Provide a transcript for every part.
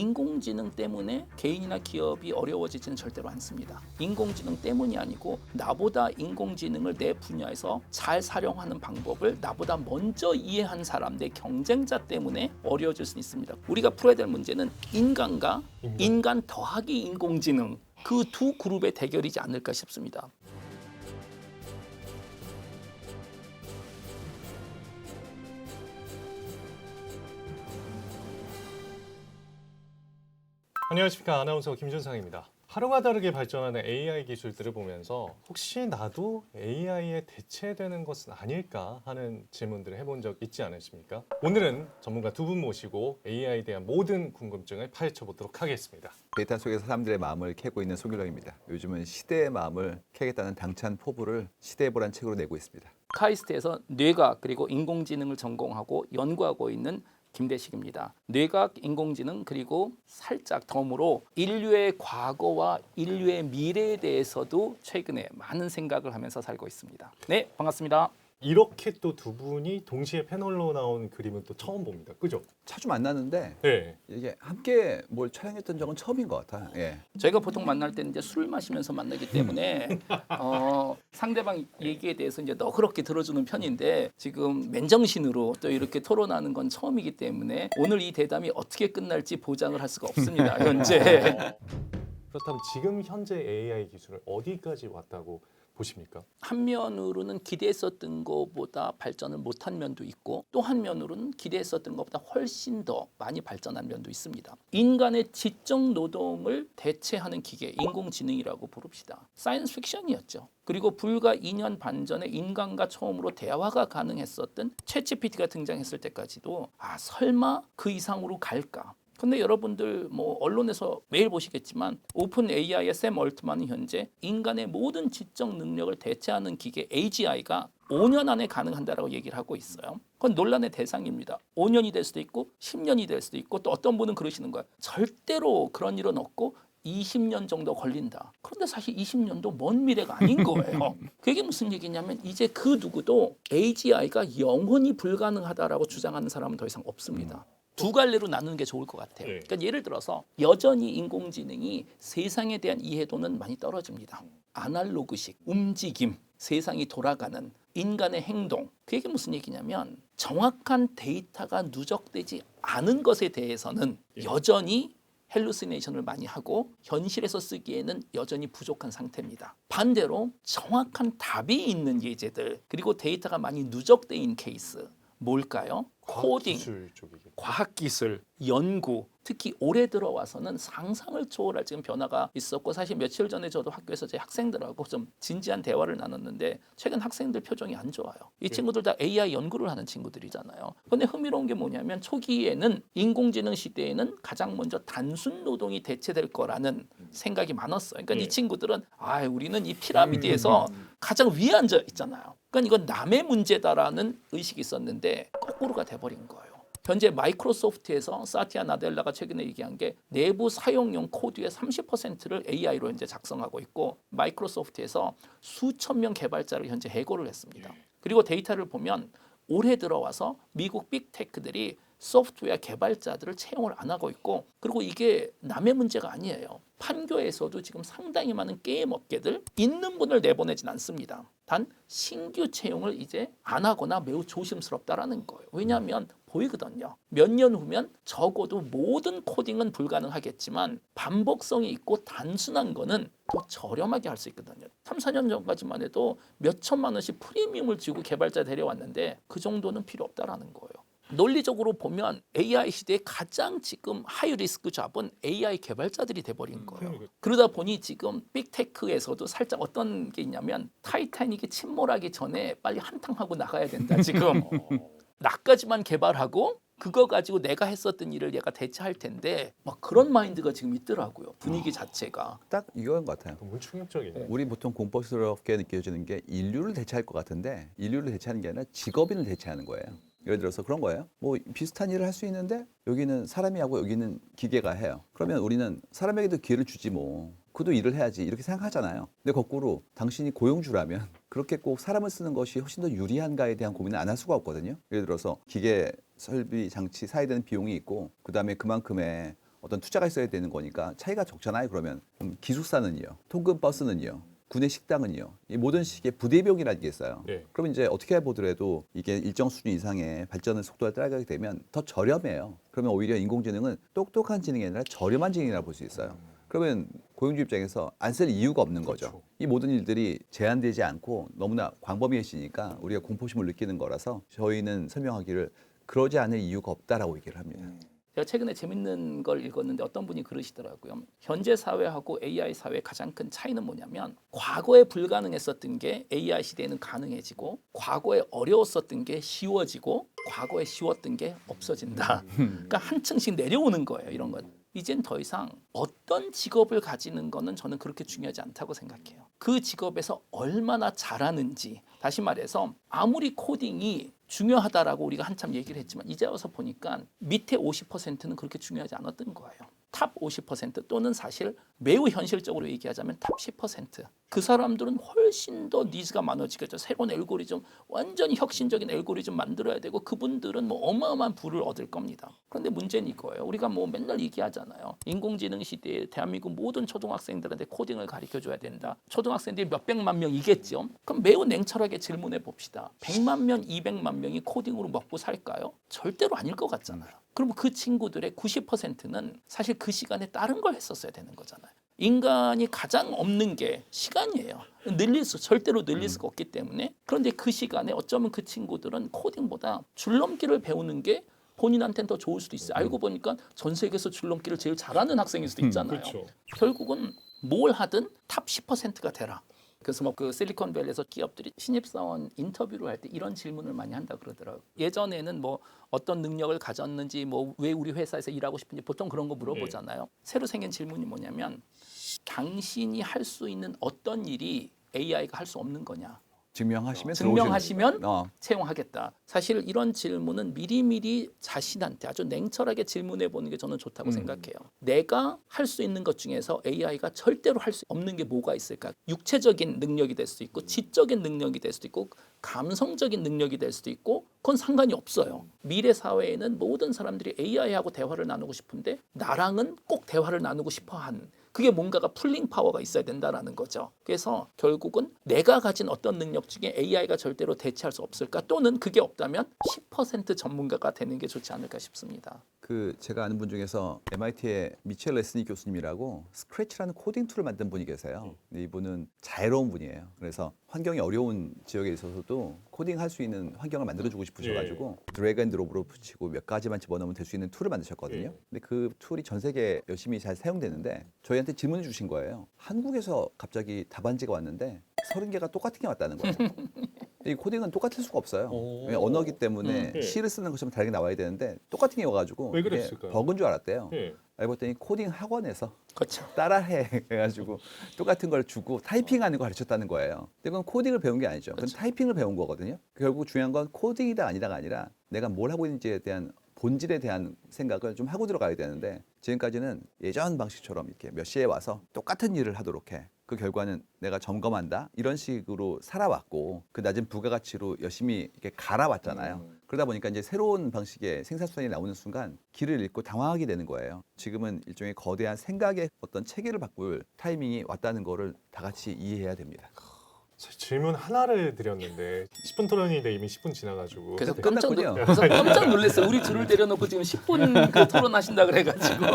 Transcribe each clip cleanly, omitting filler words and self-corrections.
인공지능 때문에 개인이나 기업이 어려워지지는 절대로 않습니다. 인공지능 때문이 아니고 나보다 인공지능을 내 분야에서 잘 사용하는 방법을 나보다 먼저 이해한 사람, 내 경쟁자 때문에 어려워질 수 있습니다. 우리가 풀어야 될 문제는 인간과 인간 더하기 인공지능, 그 두 그룹의 대결이지 않을까 싶습니다. 안녕하십니까, 아나운서 김준상입니다. 하루가 다르게 발전하는 AI 기술들을 보면서 혹시 나도 AI에 대체되는 것은 아닐까 하는 질문들을 해본 적 있지 않으십니까? 오늘은 전문가 두 분 모시고 AI에 대한 모든 궁금증을 파헤쳐보도록 하겠습니다. 데이터 속에서 사람들의 마음을 캐고 있는 송일영입니다. 요즘은 시대의 마음을 캐겠다는 당찬 포부를 시대보란 책으로 내고 있습니다. 카이스트에서 뇌과학 그리고 인공지능을 전공하고 연구하고 있는 김대식입니다. 뇌과학, 인공지능 그리고 살짝 덤으로 인류의 과거와 인류의 미래에 대해서도 최근에 많은 생각을 하면서 살고 있습니다. 네, 반갑습니다. 이렇게 또 두 분이 동시에 패널로 나온 그림은 또 처음 봅니다. 그죠? 자주 만나는데 네. 이게 함께 뭘 촬영했던 적은 처음인 것 같아요. 예. 저희가 보통 만날 때는 이제 술 마시면서 만나기 때문에 상대방 얘기에 대해서 이제 너그럽게 들어주는 편인데 지금 맨정신으로 또 이렇게 토론하는 건 처음이기 때문에 오늘 이 대담이 어떻게 끝날지 보장을 할 수가 없습니다. 현재. 그렇다면 지금 현재 AI 기술을 어디까지 왔다고 보십니까? 한 면으로는 기대했었던 것보다 발전을 못한 면도 있고 또 한 면으로는 기대했었던 것보다 훨씬 더 많이 발전한 면도 있습니다. 인간의 지적 노동을 대체하는 기계, 인공지능이라고 부릅시다. 사이언스 픽션이었죠. 그리고 불과 2년 반 전에 인간과 처음으로 대화가 가능했었던 챗GPT가 등장했을 때까지도 설마 그 이상으로 갈까? 근데 여러분들 뭐 언론에서 매일 보시겠지만 오픈 AI의 샘 얼트만은 현재 인간의 모든 지적 능력을 대체하는 기계 AGI가 5년 안에 가능한다라고 얘기를 하고 있어요. 그건 논란의 대상입니다. 5년이 될 수도 있고 10년이 될 수도 있고 또 어떤 분은 그러시는 거예요. 절대로 그런 일은 없고 20년 정도 걸린다. 그런데 사실 20년도 먼 미래가 아닌 거예요. 그게 무슨 얘기냐면 이제 그 누구도 AGI가 영원히 불가능하다라고 주장하는 사람은 더 이상 없습니다. 두 갈래로 나누는 게 좋을 것 같아요. 그러니까 예를 들어서 여전히 인공지능이 세상에 대한 이해도는 많이 떨어집니다. 아날로그식 움직임, 세상이 돌아가는 인간의 행동. 그게 무슨 얘기냐면 정확한 데이터가 누적되지 않은 것에 대해서는 여전히 헬루시네이션을 많이 하고 현실에서 쓰기에는 여전히 부족한 상태입니다. 반대로 정확한 답이 있는 예제들 그리고 데이터가 많이 누적돼 있는 케이스 뭘까요? 코딩, 과학기술, 연구, 특히 올해 들어와서는 상상을 초월할 지금 변화가 있었고 사실 며칠 전에 저도 학교에서 제 학생들하고 좀 진지한 대화를 나눴는데 최근 학생들 표정이 안 좋아요. 이 친구들 다 AI 연구를 하는 친구들이잖아요. 근데 흥미로운 게 뭐냐면 초기에는 인공지능 시대에는 가장 먼저 단순 노동이 대체될 거라는 생각이 많았어요. 그러니까 이 친구들은 우리는 이 피라미드에서 가장 위에 앉아 있잖아요. 그러니까 이건 남의 문제다라는 의식이 있었는데 거꾸로가 돼버린 거예요. 현재 마이크로소프트에서 사티아 나델라가 최근에 얘기한 게 내부 사용용 코드의 30%를 AI로 현재 작성하고 있고 마이크로소프트에서 수천 명 개발자를 현재 해고를 했습니다. 그리고 데이터를 보면 올해 들어와서 미국 빅테크들이 소프트웨어 개발자들을 채용을 안 하고 있고 그리고 이게 남의 문제가 아니에요. 판교에서도 지금 상당히 많은 게임 업계들 있는 분을 내보내진 않습니다. 단 신규 채용을 이제 안 하거나 매우 조심스럽다라는 거예요. 왜냐하면 보이거든요. 몇 년 후면 적어도 모든 코딩은 불가능하겠지만 반복성이 있고 단순한 거는 더 저렴하게 할 수 있거든요. 3, 4년 전까지만 해도 몇 천만 원씩 프리미엄을 지고 개발자 데려왔는데 그 정도는 필요 없다라는 거예요. 논리적으로 보면 AI 시대에 가장 지금 하이 리스크 잡은 AI 개발자들이 돼버린 거예요. 그러다 보니 지금 빅테크에서도 살짝 어떤 게 있냐면 타이타닉이 침몰하기 전에 빨리 한탕하고 나가야 된다. 지금 나까지만 개발하고 그거 가지고 내가 했었던 일을 얘가 대체할 텐데 막 그런 마인드가 지금 있더라고요. 분위기 자체가. 딱 이거인 것 같아요. 너무 충격적이네요. 우리 보통 공포스럽게 느껴지는 게 인류를 대체할 것 같은데 인류를 대체하는 게 아니라 직업인을 대체하는 거예요. 예를 들어서 그런 거예요. 뭐 비슷한 일을 할 수 있는데 여기는 사람이 하고 여기는 기계가 해요. 그러면 우리는 사람에게도 기회를 주지 뭐. 그도 일을 해야지 이렇게 생각하잖아요. 근데 거꾸로 당신이 고용주라면 그렇게 꼭 사람을 쓰는 것이 훨씬 더 유리한가에 대한 고민을 안 할 수가 없거든요. 예를 들어서 기계 설비 장치 사야 되는 비용이 있고 그다음에 그만큼의 어떤 투자가 있어야 되는 거니까 차이가 적잖아요. 그러면 기숙사는요, 통근 버스는요, 구내 식당은요, 이 모든 식의 부대비용이라는 게 있어요. 네. 그럼 이제 어떻게 보더라도 이게 일정 수준 이상의 발전의 속도가 따라가게 되면 더 저렴해요. 그러면 오히려 인공지능은 똑똑한 지능이 아니라 저렴한 지능이라고 볼 수 있어요. 그러면 고용주 입장에서 안 쓸 이유가 없는 거죠. 그렇죠. 이 모든 일들이 제한되지 않고 너무나 광범위해지니까 우리가 공포심을 느끼는 거라서 저희는 설명하기를 그러지 않을 이유가 없다라고 얘기를 합니다. 제가 최근에 재밌는 걸 읽었는데 어떤 분이 그러시더라고요. 현재 사회하고 AI 사회의 가장 큰 차이는 뭐냐면 과거에 불가능했었던 게 AI 시대에는 가능해지고 과거에 어려웠었던 게 쉬워지고 과거에 쉬웠던 게 없어진다. 그러니까 한 층씩 내려오는 거예요. 이런 건. 이젠 더 이상 어떤 직업을 가지는 거는 저는 그렇게 중요하지 않다고 생각해요. 그 직업에서 얼마나 잘하는지. 다시 말해서 아무리 코딩이 중요하다라고 우리가 한참 얘기를 했지만 이제 와서 보니까 밑에 50%는 그렇게 중요하지 않았던 거예요. 탑 50% 또는 사실 매우 현실적으로 얘기하자면 탑 10%. 그 사람들은 훨씬 더 니즈가 많아지겠죠. 새로운 알고리즘, 완전히 혁신적인 알고리즘 만들어야 되고 그분들은 뭐 어마어마한 부를 얻을 겁니다. 그런데 문제는 이거예요. 우리가 뭐 맨날 얘기하잖아요. 인공지능 시대에 대한민국 모든 초등학생들한테 코딩을 가르쳐줘야 된다. 초등학생들이 몇백만 명이겠죠. 그럼 매우 냉철하게 질문해 봅시다. 100만 명, 200만 명이 코딩으로 먹고 살까요? 절대로 아닐 것 같잖아요. 그럼 그 친구들의 90%는 사실 그 시간에 다른 걸 했었어야 되는 거잖아요. 인간이 가장 없는 게 시간이에요. 절대로 늘릴 수가 없기 때문에. 그런데 그 시간에 어쩌면 그 친구들은 코딩보다 줄넘기를 배우는 게 본인한테는 더 좋을 수도 있어요. 알고 보니까 전 세계에서 줄넘기를 제일 잘하는 학생일 수도 있잖아요. 그렇죠. 결국은 뭘 하든 탑 10%가 되라. 그래서 뭐 그 실리콘밸리에서 기업들이 신입사원 인터뷰를 할 때 이런 질문을 많이 한다 그러더라고요. 예전에는 뭐 어떤 능력을 가졌는지 뭐 왜 우리 회사에서 일하고 싶은지 보통 그런 거 물어보잖아요. 새로 생긴 질문이 뭐냐면 당신이 할 수 있는 어떤 일이 AI가 할 수 없는 거냐. 증명하시면 채용하겠다. 사실 이런 질문은 미리미리 자신한테 아주 냉철하게 질문해 보는 게 저는 좋다고 생각해요. 내가 할 수 있는 것 중에서 AI가 절대로 할 수 없는 게 뭐가 있을까? 육체적인 능력이 될 수도 있고 지적인 능력이 될 수도 있고 감성적인 능력이 될 수도 있고 그건 상관이 없어요. 미래 사회에는 모든 사람들이 AI하고 대화를 나누고 싶은데 나랑은 꼭 대화를 나누고 싶어 하는 그게 뭔가가 풀링 파워가 있어야 된다라는 거죠. 그래서 결국은 내가 가진 어떤 능력 중에 AI가 절대로 대체할 수 없을까? 또는 그게 없다면 10% 전문가가 되는 게 좋지 않을까 싶습니다. 그 제가 아는 분 중에서 MIT의 미첼 레스니 교수님이라고 스크래치라는 코딩 툴을 만든 분이 계세요. 근데 이분은 자애로운 분이에요. 그래서 환경이 어려운 지역에 있어서도 코딩할 수 있는 환경을 만들어주고 싶으셔가지고 드래그 앤 드롭으로 붙이고 몇 가지만 집어넣으면 될 수 있는 툴을 만드셨거든요. 근데 그 툴이 전 세계에 열심히 잘 사용되는데 저희한테 질문을 주신 거예요. 한국에서 갑자기 답안지가 왔는데 30개가 똑같은 게 왔다는 거예요. 이 코딩은 똑같을 수가 없어요. 왜냐면 언어기 때문에 네. C를 쓰는 것처럼 다르게 나와야 되는데 똑같은 게 와가지고 왜 이게 그랬을까요? 버그인 줄 알았대요. 네. 알고 봤더니 코딩 학원에서 그렇죠. 따라해 해가지고 똑같은 걸 주고 타이핑하는 거 가르쳤다는 거예요. 근데 그건 코딩을 배운 게 아니죠. 그건 타이핑을 배운 거거든요. 결국 중요한 건 코딩이다 아니다가 아니라 내가 뭘 하고 있는지에 대한 본질에 대한 생각을 좀 하고 들어가야 되는데 지금까지는 예전 방식처럼 이렇게 몇 시에 와서 똑같은 일을 하도록 해. 그 결과는 내가 점검한다 이런 식으로 살아왔고 그 낮은 부가가치로 열심히 이렇게 갈아왔잖아요. 그러다 보니까 이제 새로운 방식의 생산수단이 나오는 순간 길을 잃고 당황하게 되는 거예요. 지금은 일종의 거대한 생각의 어떤 체계를 바꿀 타이밍이 왔다는 거를 다 같이 이해해야 됩니다. 질문 하나를 드렸는데 10분 토론인데 이미 10분 지나가지고 그래서 네. 깜짝 놀랐어요. 우리 둘을 데려놓고 지금 10분 그 토론하신다 그래가지고.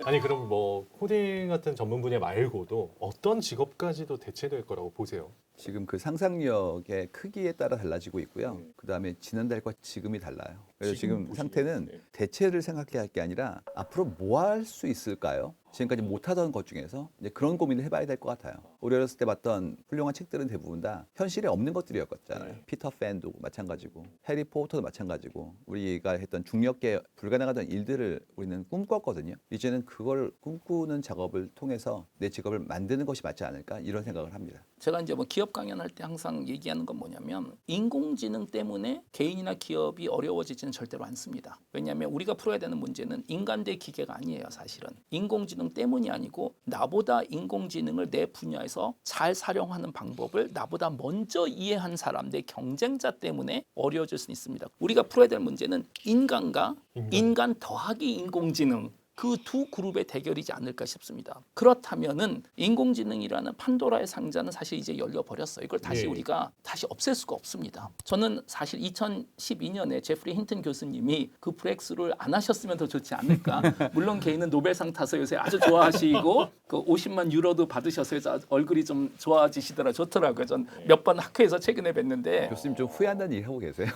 아니 그럼 뭐 코딩 같은 전문 분야 말고도 어떤 직업까지도 대체될 거라고 보세요? 지금 그 상상력의 크기에 따라 달라지고 있고요. 그다음에 지난달과 지금이 달라요. 그래서 지금 보시면, 상태는 네. 대체를 생각해야 할 게 아니라 앞으로 뭐 할 수 있을까요? 지금까지 못하던 것 중에서 이제 그런 고민을 해봐야 될 것 같아요. 우리 어렸을 때 봤던 훌륭한 책들은 대부분 다 현실에 없는 것들이었잖아요. 피터 팬도 마찬가지고 해리포터도 마찬가지고 우리가 했던 중력계 불가능하던 일들을 우리는 꿈꿨거든요. 이제는 그걸 꿈꾸는 작업을 통해서 내 직업을 만드는 것이 맞지 않을까 이런 생각을 합니다. 제가 이제 뭐 기업 강연할 때 항상 얘기하는 건 뭐냐면 인공지능 때문에 개인이나 기업이 어려워지지는 절대로 않습니다. 왜냐하면 우리가 풀어야 되는 문제는 인간 대 기계가 아니에요. 사실은 인공지능 때문이 아니고 나보다 인공지능을 내 분야에서 잘 활용하는 방법을 나보다 먼저 이해한 사람, 내 경쟁자 때문에 어려워질 수 있습니다. 우리가 풀어야 될 문제는 인간과 인간 더하기 인공지능 그 두 그룹의 대결이지 않을까 싶습니다. 그렇다면은 인공지능이라는 판도라의 상자는 사실 이제 열려버렸어요. 이걸 다시 예. 우리가 다시 없앨 수가 없습니다. 저는 사실 2012년에 제프리 힌튼 교수님이 그 브렉스루를 안 하셨으면 더 좋지 않을까. 물론 개인은 노벨상 타서 요새 아주 좋아하시고 그 50만 유로도 받으셔서 해서 얼굴이 좀 좋아지시더라 좋더라고요. 전 몇 번 학회에서 최근에 뵀는데 교수님 좀 후회한다는 얘기 하고 계세요.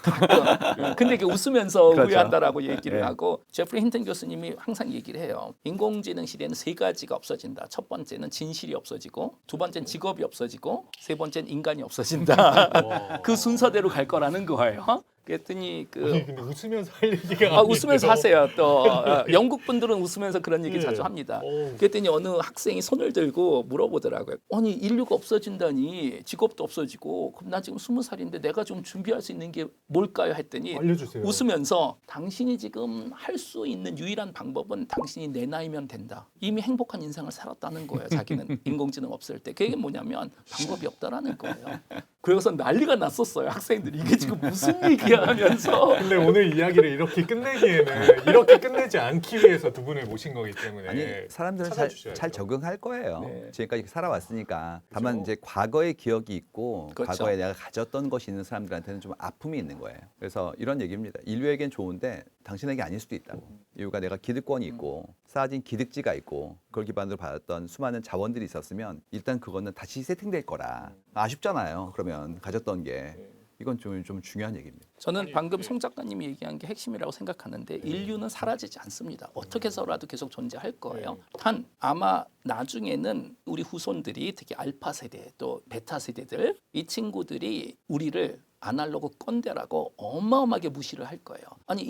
근데 이게 웃으면서 그렇죠. 후회한다라고 얘기를 네. 하고 제프리 힌튼 교수님이 항상 얘기를 해요. 인공지능 시대는 세 가지가 없어진다. 첫 번째는 진실이 없어지고, 두 번째는 직업이 없어지고, 세 번째는 인간이 없어진다. 와. 그 순서대로 갈 거라는 거예요. 그랬더니 아니, 근데 웃으면서 할 얘기가 웃으면서 하세요. 또 영국 분들은 웃으면서 그런 얘기 예. 자주 합니다. 오. 그랬더니 어느 학생이 손을 들고 물어보더라고요. 아니 인류가 없어진다니 직업도 없어지고 그럼 나 지금 20살인데 내가 좀 준비할 수 있는 게 뭘까요? 했더니 알려주세요. 웃으면서 당신이 지금 할 수 있는 유일한 방법은 당신이 내 나이면 된다. 이미 행복한 인생을 살았다는 거예요. 자기는 인공지능 없을 때. 그게 뭐냐면 방법이 없다라는 거예요. 그래서 난리가 났었어요. 학생들이 이게 지금 무슨 얘기야 하면서 근데 오늘 이야기를 이렇게 끝내기에는 이렇게 끝내지 않기 위해서 두 분을 모신 거기 때문에 아니 사람들은 찾아주셔야죠. 잘 적응할 거예요. 네. 지금까지 살아왔으니까. 다만 그렇죠. 이제 과거의 기억이 있고 그렇죠. 과거에 내가 가졌던 것이 있는 사람들한테는 좀 아픔이 있는 거예요. 그래서 이런 얘기입니다. 인류에겐 좋은데 당신에게 아닐 수도 있다고. 이유가 내가 기득권이 있고 쌓아진 기득지가 있고 그걸 기반으로 받았던 수많은 자원들이 있었으면 일단 그거는 다시 세팅될 거라. 아쉽잖아요. 그러면 가졌던 게. 이건 좀 중요한 얘기입니다. 저는 방금 송 작가님이 얘기한 게 핵심이라고 생각하는데 인류는 사라지지 않습니다. 어떻게 해서라도 계속 존재할 거예요. 단 아마 나중에는 우리 후손들이 특히 알파 세대 또 베타 세대들 이 친구들이 우리를 아날로그 꼰대라고 어마어마하게 무시를 할 거예요. 아니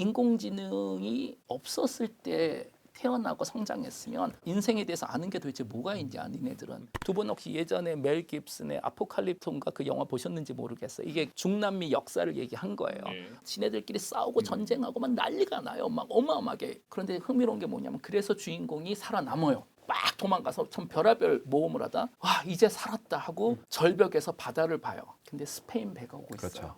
인공지능이 없었을 때 태어나고 성장했으면 인생에 대해서 아는 게 도대체 뭐가 있는지 아는 애들은. 두 분 혹시 예전에 멜 깁슨의 아포칼립토인가 그 영화 보셨는지 모르겠어요. 이게 중남미 역사를 얘기한 거예요. 지네들끼리 싸우고 전쟁하고 막 난리가 나요. 막 어마어마하게. 그런데 흥미로운 게 뭐냐면 그래서 주인공이 살아남아요. 막 도망가서 참 별의별 모험을 하다 와 이제 살았다 하고 절벽에서 바다를 봐요. 근데 스페인 배가 오고 있어요. 그렇죠.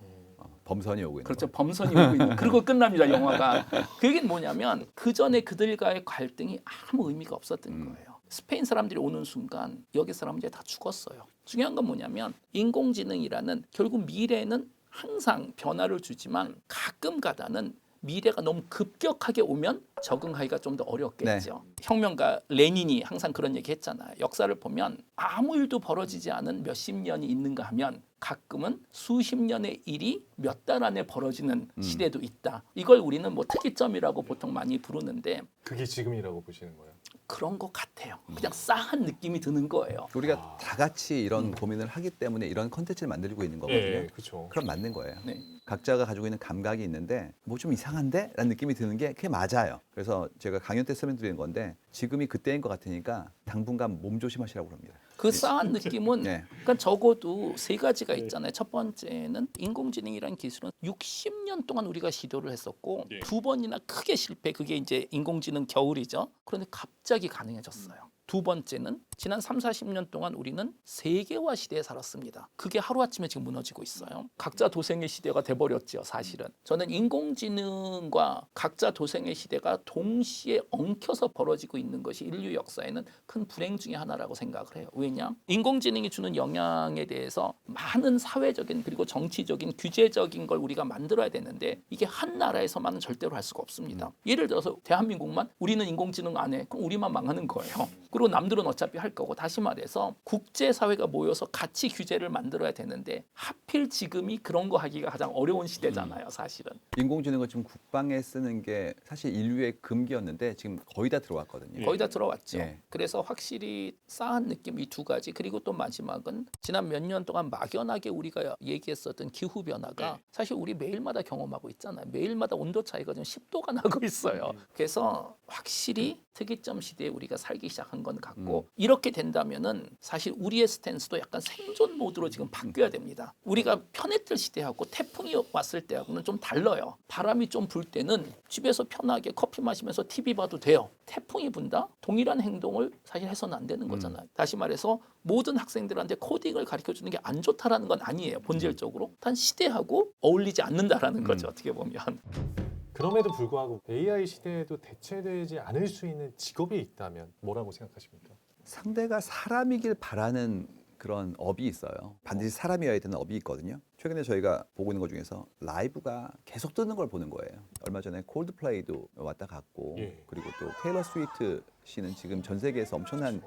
범선이 오고 있는 그렇죠. 거예요. 범선이 오고 있는. 그리고 끝납니다. 영화가. 그게 뭐냐면 그 전에 그들과의 갈등이 아무 의미가 없었던 거예요. 스페인 사람들이 오는 순간 여기 사람들이 다 죽었어요. 중요한 건 뭐냐면 인공지능이라는 결국 미래는 항상 변화를 주지만 가끔 가다는 미래가 너무 급격하게 오면 적응하기가 좀 더 어렵겠죠. 혁명가 레닌이 항상 그런 얘기 했잖아요. 역사를 보면 아무 일도 벌어지지 않은 몇십 년이 있는가 하면 가끔은 수십 년의 일이 몇 달 안에 벌어지는 시대도 있다. 이걸 우리는 뭐 특이점이라고 보통 많이 부르는데 그게 지금이라고 보시는 거예요. 그런 것 같아요. 그냥 싸한 느낌이 드는 거예요. 우리가 다 같이 이런 고민을 하기 때문에 이런 컨텐츠를 만들고 있는 거거든요. 예, 그렇죠. 그럼 맞는 거예요. 네. 각자가 가지고 있는 감각이 있는데 뭐 좀 이상한데? 라는 느낌이 드는 게 그게 맞아요. 그래서 제가 강연 때 설명드리는 건데 지금이 그때인 것 같으니까 당분간 몸 조심하시라고 합니다. 그 싸한 느낌은 네. 그러니까 적어도 세 가지가 있잖아요. 첫 번째는 인공지능이라는 기술은 60년 동안 우리가 시도를 했었고 두 번이나 크게 실패. 그게 이제 인공지능 겨울이죠. 그런데 갑자기 가능해졌어요. 두 번째는 지난 3, 40년 동안 우리는 세계화 시대에 살았습니다. 그게 하루아침에 지금 무너지고 있어요. 각자 도생의 시대가 돼버렸죠. 사실은. 저는 인공지능과 각자 도생의 시대가 동시에 엉켜서 벌어지고 있는 것이 인류 역사에는 큰 불행 중에 하나라고 생각을 해요. 왜냐? 인공지능이 주는 영향에 대해서 많은 사회적인 그리고 정치적인 규제적인 걸 우리가 만들어야 되는데 이게 한 나라에서만은 절대로 할 수가 없습니다. 예를 들어서 대한민국만 우리는 인공지능 안 해. 그럼 우리만 망하는 거예요. 그리고 남들은 어차피 할 거고 다시 말해서 국제사회가 모여서 같이 규제를 만들어야 되는데 하필 지금이 그런 거 하기가 가장 어려운 시대잖아요. 사실은. 인공지능을 지금 국방에 쓰는 게 사실 인류의 금기였는데 지금 거의 다 들어왔거든요. 거의 다 들어왔죠. 예. 그래서 확실히 싸한 느낌 이 두 가지 그리고 또 마지막은 지난 몇 년 동안 막연하게 우리가 얘기했었던 기후변화가 사실 우리 매일마다 경험하고 있잖아요. 매일마다 온도 차이가 좀 10도가 나고 있어요. 그래서 확실히 특이점 시대에 우리가 살기 시작한 건 같고 이렇게 된다면은 사실 우리의 스탠스도 약간 생존 모드로 지금 바뀌어야 됩니다. 우리가 편했을 시대하고 태풍이 왔을 때하고는 좀 달라요. 바람이 좀 불 때는 집에서 편하게 커피 마시면서 TV 봐도 돼요. 태풍이 분다? 동일한 행동을 사실 해서는 안 되는 거잖아요. 다시 말해서 모든 학생들한테 코딩을 가르쳐주는 게 안 좋다라는 건 아니에요. 본질적으로. 단 시대하고 어울리지 않는다라는 거죠. 어떻게 보면. 그럼에도 불구하고 AI 시대에도 대체되지 않을 수 있는 직업이 있다면 뭐라고 생각하십니까? 상대가 사람이길 바라는 그런 업이 있어요. 반드시 사람이어야 되는 업이 있거든요. 최근에 저희가 보고 있는 것 중에서 라이브가 계속 뜨는 걸 보는 거예요. 얼마 전에 콜드플레이도 왔다 갔고, 예. 그리고 또 테일러 스위프트 씨는 지금 전 세계에서 엄청난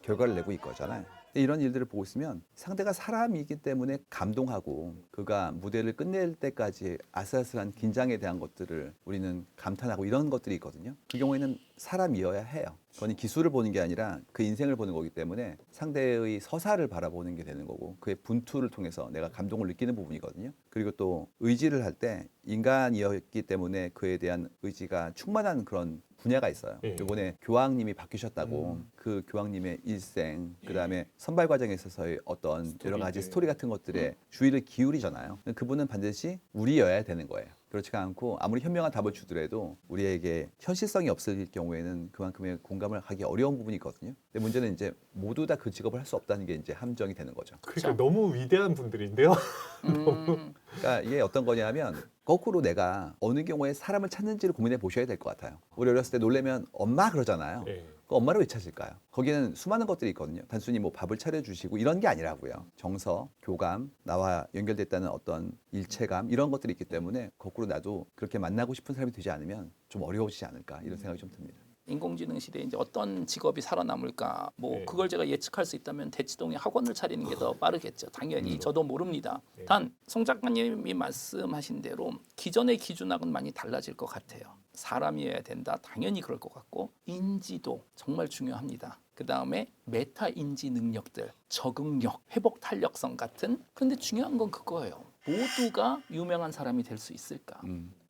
결과를 내고 있거잖아요. 이런 일들을 보고 있으면 상대가 사람이기 때문에 감동하고 그가 무대를 끝낼 때까지 아슬아슬한 긴장에 대한 것들을 우리는 감탄하고 이런 것들이 있거든요. 그 경우에는 사람이어야 해요. 그건 기술을 보는 게 아니라 그 인생을 보는 거기 때문에 상대의 서사를 바라보는 게 되는 거고 그의 분투를 통해서 내가 감동을 느끼는 부분이거든요. 그리고 또 의지를 할 때 인간이었기 때문에 그에 대한 의지가 충만한 그런 분야가 있어요. 예. 이번에 교황님이 바뀌셨다고 그 교황님의 일생 그다음에 선발 과정에 있어서의 어떤 여러 가지 스토리 같은 것들에 주의를 기울이잖아요. 그분은 반드시 우리여야 되는 거예요. 그렇지가 않고 아무리 현명한 답을 주더라도 우리에게 현실성이 없을 경우에는 그만큼의 공감을 하기 어려운 부분이 있거든요. 근데 문제는 이제 모두 다 그 직업을 할 수 없다는 게 이제 함정이 되는 거죠. 그러니까 너무 위대한 분들인데요. 그러니까 이게 어떤 거냐면 거꾸로 내가 어느 경우에 사람을 찾는지를 고민해 보셔야 될 것 같아요. 우리 어렸을 때 놀래면 엄마 그러잖아요. 예. 그 엄마를 왜 찾을까요? 거기는 수많은 것들이 있거든요. 단순히 뭐 밥을 차려주시고 이런 게 아니라고요. 정서, 교감, 나와 연결됐다는 어떤 일체감 이런 것들이 있기 때문에 거꾸로 나도 그렇게 만나고 싶은 사람이 되지 않으면 좀 어려워지지 않을까 이런 생각이 좀 듭니다. 인공지능 시대에 이제 어떤 직업이 살아남을까 뭐 네. 그걸 제가 예측할 수 있다면 대치동에 학원을 차리는 게 더 빠르겠죠. 당연히 저도 모릅니다. 네. 단 송 작가님이 말씀하신 대로 기존의 기준하고는 많이 달라질 것 같아요. 사람이어야 된다. 당연히 그럴 것 같고 인지도 정말 중요합니다. 그 다음에 메타 인지 능력들, 적응력, 회복 탄력성 같은. 그런데 중요한 건 그거예요. 모두가 유명한 사람이 될 수 있을까?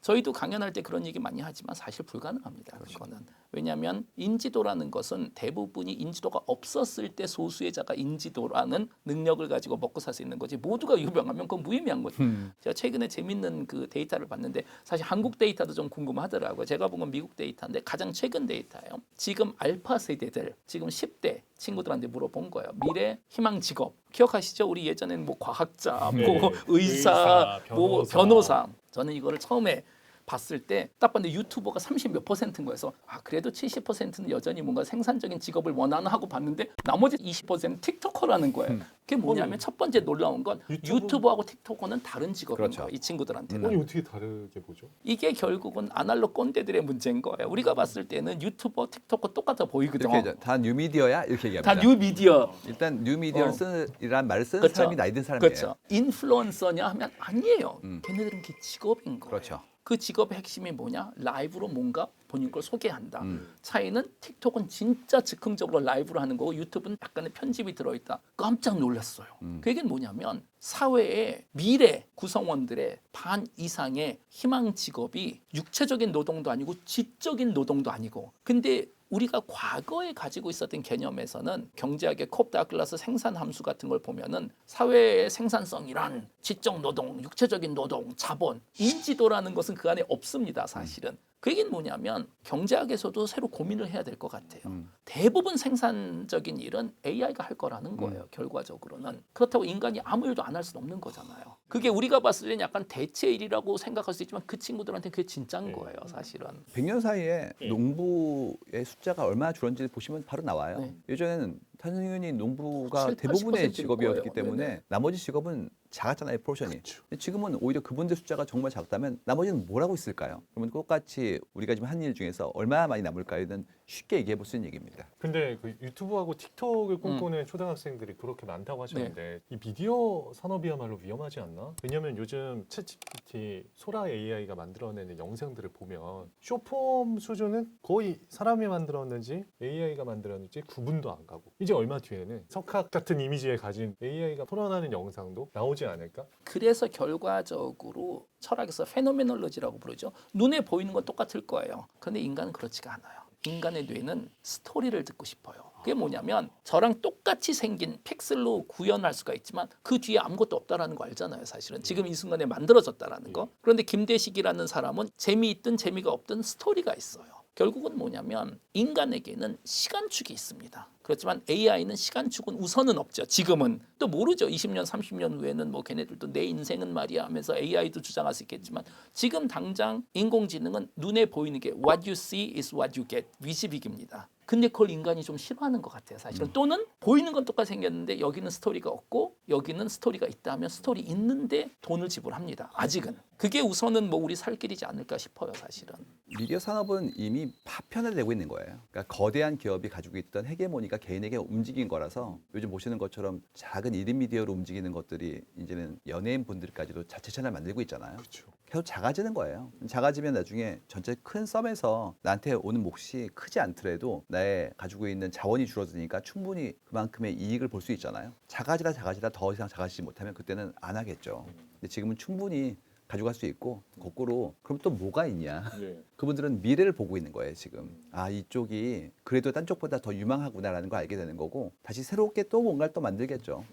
저희도 강연할 때 그런 얘기 많이 하지만 사실 불가능합니다. 그거는. 왜냐하면 인지도라는 것은 대부분이 인지도가 없었을 때 소수의 자가 인지도라는 능력을 가지고 먹고 살 수 있는 거지 모두가 유명하면 그건 무의미한 거죠. 제가 최근에 재밌는 그 데이터를 봤는데 사실 한국 데이터도 좀 궁금하더라고요. 제가 본 건 미국 데이터인데 가장 최근 데이터예요. 지금 알파 세대들, 지금 10대 친구들한테 물어본 거예요. 미래 희망 직업 기억하시죠? 우리 예전에는 뭐 과학자, 네. 뭐 의사, 뭐 변호사. 변호사. 저는 이거를 처음에 봤을 때 딱 봤는데 유튜버가 30몇 %인 거여서 아 그래도 70%는 여전히 뭔가 생산적인 직업을 원하나 하고 봤는데 나머지 20% 틱토커라는 거예요. 그게 뭐냐면 첫 번째 놀라운 건 유튜버하고 틱토커는 다른 직업인 그렇죠. 거예요. 이 친구들한테는. 아니 어떻게 다르게 보죠? 이게 결국은 아날로그 꼰대들의 문제인 거예요. 우리가 봤을 때는 유튜버, 틱토커 똑같아 보이거든. 이렇게 다 뉴미디어야 이렇게 얘기합니다. 다 뉴미디어. 일단 뉴미디어를 쓰는 말을 쓰는 그렇죠. 사람이 나이 든 사람이에요. 그렇죠. 인플루언서냐 하면 아니에요. 걔네들은 그 직업인 거예요. 그렇죠. 그 직업의 핵심이 뭐냐? 라이브로 뭔가 본인 걸 소개한다. 차이는 틱톡은 진짜 즉흥적으로 라이브로 하는 거고 유튜브는 약간의 편집이 들어있다. 깜짝 놀랐어요. 그 얘기는 뭐냐면 사회의 미래 구성원들의 반 이상의 희망 직업이 육체적인 노동도 아니고 지적인 노동도 아니고 근데 우리가 과거에 가지고 있었던 개념에서는 경제학의 콥 다글라스 생산 함수 같은 걸 보면은 사회의 생산성이란 지적 노동, 육체적인 노동, 자본, 인지도라는 것은 그 안에 없습니다, 사실은. 그 얘기는 뭐냐면 경제학에서도 새로 고민을 해야 될 것 같아요. 대부분 생산적인 일은 AI가 할 거라는 거예요. 결과적으로는. 그렇다고 인간이 아무 일도 안 할 수는 없는 거잖아요. 그게 우리가 봤을 때는 약간 대체 일이라고 생각할 수 있지만 그 친구들한테 그게 진짜인 거예요. 사실은. 100년 사이에 예. 농부의 숫자가 얼마나 줄었는지 보시면 바로 나와요. 네. 예전에는 당연히 농부가 7, 대부분의 80% 일 직업이었기 거예요. 때문에 네네. 나머지 직업은 작았잖아요, 포션이. 근데 지금은 오히려 그분들 숫자가 정말 작다면 나머지는 뭘 하고 있을까요? 그러면 똑같이 우리가 지금 한 일 중에서 얼마나 많이 남을까요는 쉽게 얘기해 볼 수 있는 얘기입니다. 근데 그 유튜브하고 틱톡을 꿈꾸는 초등학생들이 그렇게 많다고 하셨는데 이 미디어 산업이야말로 위험하지 않나? 왜냐면 요즘 챗GPT, 소라 AI가 만들어내는 영상들을 보면 쇼폼 수준은 거의 사람이 만들었는지 AI가 만들었는지 구분도 안 가고 이제 얼마 뒤에는 석학 같은 이미지에 가진 AI가 토론하는 영상도 나오지 않을까? 그래서 결과적으로 철학에서 페노메놀로지라고 부르죠. 눈에 보이는 건 똑같을 거예요. 그런데 인간은 그렇지가 않아요. 인간의 뇌는 스토리를 듣고 싶어요. 그게 뭐냐면 저랑 똑같이 생긴 픽셀로 구현할 수가 있지만 그 뒤에 아무것도 없다라는 거 알잖아요. 사실은 지금 이 순간에 만들어졌다라는 거. 그런데 김대식이라는 사람은 재미있든 재미가 없든 스토리가 있어요. 결국은 뭐냐면 인간에게는 시간축이 있습니다. 그렇지만 AI는 시간축은 우선은 없죠. 지금은 또 모르죠. 20년, 30년 후에는 뭐 걔네들도 내 인생은 말이야 하면서 AI도 주장할 수 있겠지만 지금 당장 인공지능은 눈에 보이는 게 what you see is what you get 위시빅입니다. 근데 그걸 인간이 좀 싫어하는 것 같아요, 사실은. 또는 보이는 건 똑같이 생겼는데 여기는 스토리가 없고 여기는 스토리가 있다 하면 스토리 있는데 돈을 지불합니다. 아직은. 그게 우선은 뭐 우리 살 길이지 않을까 싶어요, 사실은. 미디어 산업은 이미 파편화되고 있는 거예요. 그러니까 거대한 기업이 가지고 있던 헤게모니가 개인에게 움직인 거라서 요즘 보시는 것처럼 작은 1인 미디어로 움직이는 것들이 이제는 연예인 분들까지도 자체 채널 만들고 있잖아요. 그렇죠. 계속 작아지는 거예요. 작아지면 나중에 전체 큰 썸에서 나한테 오는 몫이 크지 않더라도 나의 가지고 있는 자원이 줄어드니까 충분히 그만큼의 이익을 볼 수 있잖아요. 작아지다 더 이상 작아지지 못하면 그때는 안 하겠죠. 근데 지금은 충분히 가져갈 수 있고 거꾸로 그럼 또 뭐가 있냐? 그분들은 미래를 보고 있는 거예요 지금. 아 이쪽이 그래도 딴 쪽보다 더 유망하구나라는 걸 알게 되는 거고 다시 새롭게 또 뭔가를 또 만들겠죠.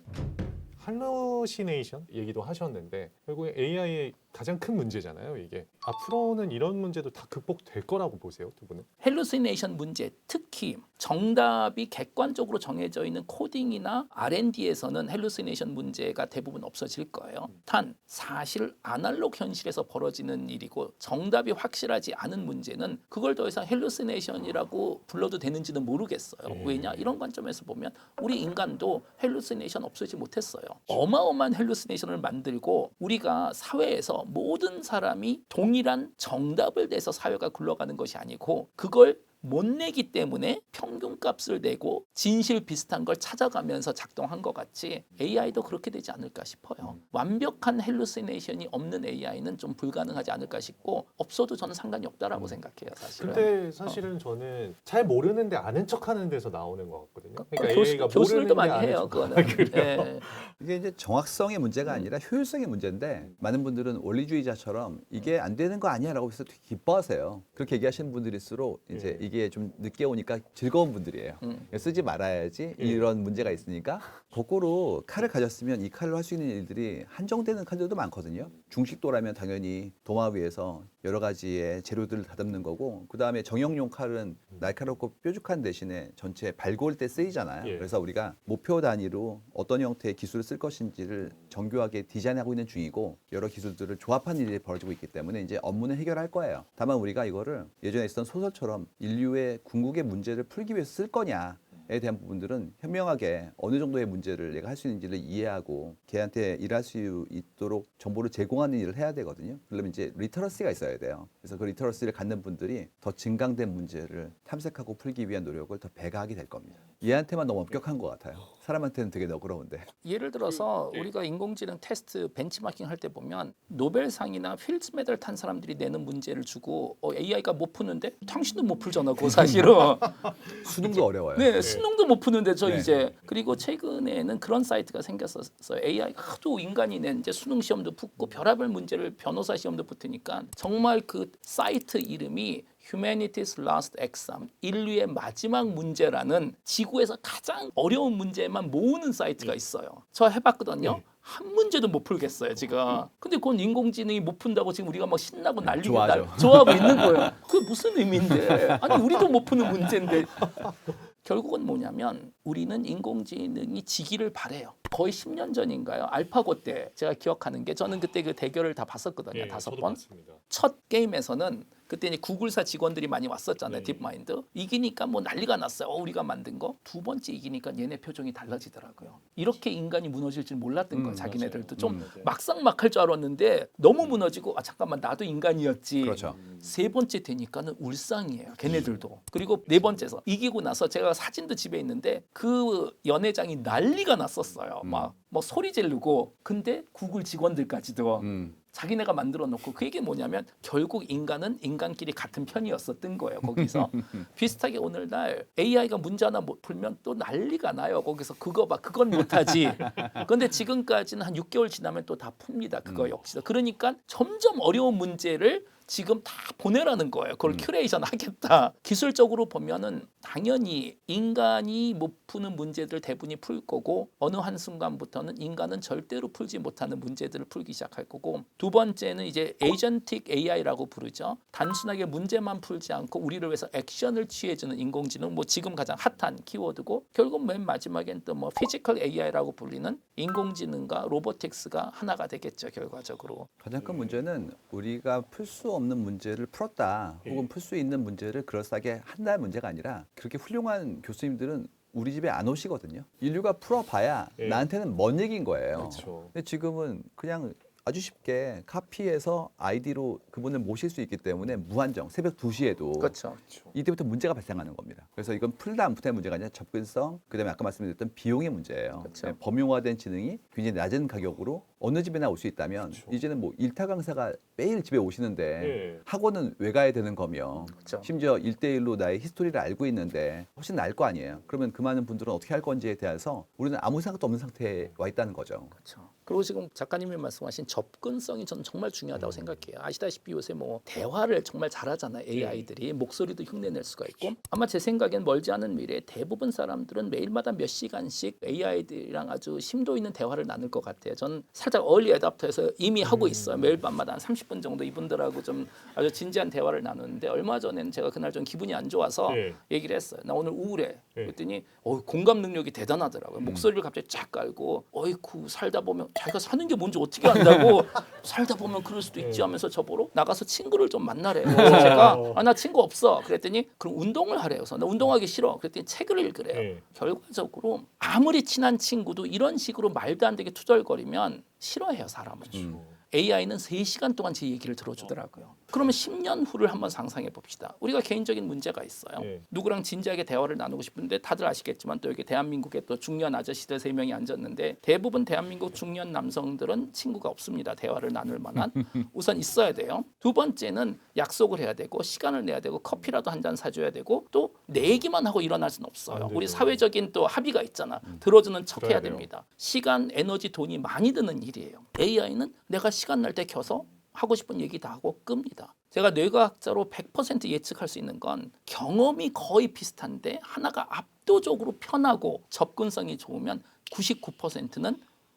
할로시네이션 얘기도 하셨는데 결국에 AI의 가장 큰 문제잖아요. 이게 앞으로는 이런 문제도 다 극복될 거라고 보세요, 두 분은? 헬루시네이션 문제, 특히 정답이 객관적으로 정해져 있는 코딩이나 R&D에서는 헬루시네이션 문제가 대부분 없어질 거예요. 단 사실 아날로그 현실에서 벌어지는 일이고 정답이 확실하지 않은 문제는 그걸 더 이상 헬루시네이션이라고 불러도 되는지는 모르겠어요. 왜냐? 이런 관점에서 보면 우리 인간도 헬루시네이션 없애지 못했어요. 어마어마한 헬루시네이션을 만들고 우리가 사회에서 모든 사람이 동일한 정답을 내서 사회가 굴러가는 것이 아니고 그걸 못 내기 때문에 평균값을 내고 진실 비슷한 걸 찾아가면서 작동한 것 같이 AI도 그렇게 되지 않을까 싶어요. 완벽한 헬루시네이션이 없는 AI는 좀 불가능하지 않을까 싶고 없어도 저는 상관이 없다라고 생각해요. 사실은. 근데 사실은 저는 잘 모르는데 아는 척하는 데서 나오는 것 같거든요. 그러니까 AI가 교수들도 많이 모르는데 해요. 아는 척. 그거는. 예. 이게 이제 정확성의 문제가 아니라 효율성의 문제인데 많은 분들은 원리주의자처럼 이게 안 되는 거 아니야라고 해서 되게 기뻐하세요. 그렇게 얘기하시는 분들일수록 이제 이게 좀 늦게 오니까 즐거운 분들이에요. 쓰지 말아야지 이런 문제가 있으니까 거꾸로 칼을 가졌으면 이 칼로 할 수 있는 일들이 한정되는 칼들도 많거든요. 중식도라면 당연히 도마 위에서 여러 가지의 재료들을 다듬는 거고 그 다음에 정형용 칼은 날카롭고 뾰족한 대신에 전체 발골 때 쓰이잖아요. 예. 그래서 우리가 목표 단위로 어떤 형태의 기술을 쓸 것인지를 정교하게 디자인하고 있는 중이고 여러 기술들을 조합한 일이 벌어지고 있기 때문에 이제 업무는 해결할 거예요. 다만 우리가 이거를 예전에 있었던 소설처럼 인류의 궁극의 문제를 풀기 위해서 쓸 거냐에 대한 부분들은 현명하게 어느 정도의 문제를 내가 할 수 있는지를 이해하고 걔한테 일할 수 있도록 정보를 제공하는 일을 해야 되거든요. 그러면 이제 리터러시가 있어야 돼요. 그래서 그 리터러시를 갖는 분들이 더 증강된 문제를 탐색하고 풀기 위한 노력을 더 배가하게 될 겁니다. 얘한테만 너무 엄격한 것 같아요. 사람한테는 되게 너그러운데. 예를 들어서 우리가 인공지능 테스트 벤치마킹 할 때 보면 노벨상이나 필드 메달 탄 사람들이 내는 문제를 주고 AI가 못 푸는데 당신도 못 풀잖아. 그거 사실은. 수능도 어려워요. 네, 수능도 못 푸는데 저 네. 이제 그리고 최근에는 그런 사이트가 생겼었어요. AI가 하도 인간이 낸 이제 수능 시험도 붙고 별의별 문제를 변호사 시험도 붙으니까 정말 그 사이트 이름이 Humanity's Last Exam, 인류의 마지막 문제라는 지구에서 가장 어려운 문제만 모으는 사이트가 있어요. 저 해봤거든요. 한 문제도 못 풀겠어요 지금. 근데 그건 인공지능이 못 푼다고 지금 우리가 막 신나고 난리고 좋아하죠. 좋아하고 있는 거예요. 그게 무슨 의미인데? 아니 우리도 못 푸는 문제인데. 결국은 뭐냐면 우리는 인공지능이 지기를 바래요. 거의 10년 전인가요? 알파고 때 제가 기억하는 게 저는 그때 그 대결을 다 봤었거든요. 예, 5번. 저도 봤습니다. 첫 게임에서는 그때 이제 구글사 직원들이 많이 왔었잖아요. 네. 딥마인드. 이기니까 뭐 난리가 났어요. 우리가 만든 거. 두 번째 이기니까 얘네 표정이 달라지더라고요. 이렇게 인간이 무너질 줄 몰랐던 거예요. 자기네들도 좀 막상막할 줄 알았는데 너무 무너지고 아 잠깐만 나도 인간이었지. 그렇죠. 세 번째 되니까는 울상이에요. 걔네들도. 그리고 네 번째서 이기고 나서 제가 사진도 집에 있는데 그 연회장이 난리가 났었어요. 막 뭐 소리 지르고 근데 구글 직원들까지도 자기네가 만들어 놓고 그 얘기 뭐냐면 결국 인간은 인간끼리 같은 편이었었던 거예요. 거기서 비슷하게 오늘날 AI가 문제 하나 못 풀면 또 난리가 나요. 거기서 그거 봐 그건 못하지. 그런데 지금까지는 한 6개월 지나면 또 다 풉니다. 그거 역시도. 그러니까 점점 어려운 문제를 지금 다 보내라는 거예요. 그걸 큐레이션 하겠다. 기술적으로 보면은 당연히 인간이 못 푸는 문제들 대부분이 풀 거고 어느 한순간부터는 인간은 절대로 풀지 못하는 문제들을 풀기 시작할 거고 두 번째는 이제 에이전틱 AI라고 부르죠. 단순하게 문제만 풀지 않고 우리를 위해서 액션을 취해주는 인공지능 뭐 지금 가장 핫한 키워드고 결국 맨 마지막엔 또 뭐 피지컬 AI라고 불리는 인공지능과 로보틱스가 하나가 되겠죠. 결과적으로. 가장 큰 문제는 우리가 풀 수 없는 문제를 풀었다 혹은 풀 수 있는 문제를 그럴싸하게 한다는 문제가 아니라 그렇게 훌륭한 교수님들은 우리 집에 안 오시거든요. 인류가 풀어봐야 예. 나한테는 먼 얘기인 거예요. 그렇죠. 근데 지금은 그냥 아주 쉽게 카피해서 아이디로 그분을 모실 수 있기 때문에 무한정 새벽 2시에도 그렇죠. 이때부터 문제가 발생하는 겁니다. 그래서 이건 풀다 안 풀다의 문제가 아니라 접근성, 그다음에 아까 말씀드렸던 비용의 문제예요. 그렇죠. 범용화된 지능이 굉장히 낮은 가격으로 어느 집에나 올 수 있다면 그렇죠. 이제는 뭐 일타 강사가 매일 집에 오시는데 예. 학원은 왜 가야 되는 거며 그렇죠. 심지어 1대1로 나의 히스토리를 알고 있는데 훨씬 나을 거 아니에요. 그러면 그 많은 분들은 어떻게 할 건지에 대해서 우리는 아무 생각도 없는 상태에 와 있다는 거죠. 그렇죠. 그리고 지금 작가님이 말씀하신 접근성이 저는 정말 중요하다고 생각해요. 아시다시피 요새 뭐 대화를 정말 잘하잖아요. AI들이 목소리도 흉내낼 수가 있고 아마 제 생각엔 멀지 않은 미래에 대부분 사람들은 매일마다 몇 시간씩 AI들이랑 아주 심도 있는 대화를 나눌 것 같아요. 저는 살짝 얼리 애답터에서 이미 하고 있어요. 매일 밤마다 한 30분 정도 이분들하고 좀 아주 진지한 대화를 나누는데 얼마 전에는 제가 그날 좀 기분이 안 좋아서 예. 얘기를 했어요. 나 오늘 우울해. 예. 그랬더니 공감 능력이 대단하더라고요. 목소리를 갑자기 쫙 깔고 어이쿠 살다 보면 자기가 사는 게 뭔지 어떻게 안다고 살다 보면 그럴 수도 있지 하면서 저보러 나가서 친구를 좀 만나래요. 그래서 제가 나 친구 없어. 그랬더니 그럼 운동을 하래요. 그래서 나 운동하기 싫어. 그랬더니 책을 읽으래요. 예. 결과적으로 아무리 친한 친구도 이런 식으로 말도 안 되게 투덜거리면 싫어해요. 사람은. AI는 3시간 동안 제 얘기를 들어주더라고요. 그러면 10년 후를 한번 상상해 봅시다. 우리가 개인적인 문제가 있어요. 예. 누구랑 진지하게 대화를 나누고 싶은데 다들 아시겠지만 또 여기 대한민국에 또 중년 아저씨들 3명이 앉았는데 대부분 대한민국 중년 남성들은 친구가 없습니다. 대화를 나눌 만한. 우선 있어야 돼요. 두 번째는 약속을 해야 되고 시간을 내야 되고 커피라도 한 잔 사줘야 되고 또 내 얘기만 하고 일어날 수는 없어요. 안 되죠. 우리 사회적인 또 합의가 있잖아. 들어주는 척 해야 들어야 돼요. 됩니다. 시간, 에너지, 돈이 많이 드는 일이에요. AI는 내가 시간 날 때 켜서 하고 싶은 얘기 다 하고 끕니다. 제가 뇌과학자로 100% 예측할 수 있는 건 경험이 거의 비슷한데 하나가 압도적으로 편하고 접근성이 좋으면 99%는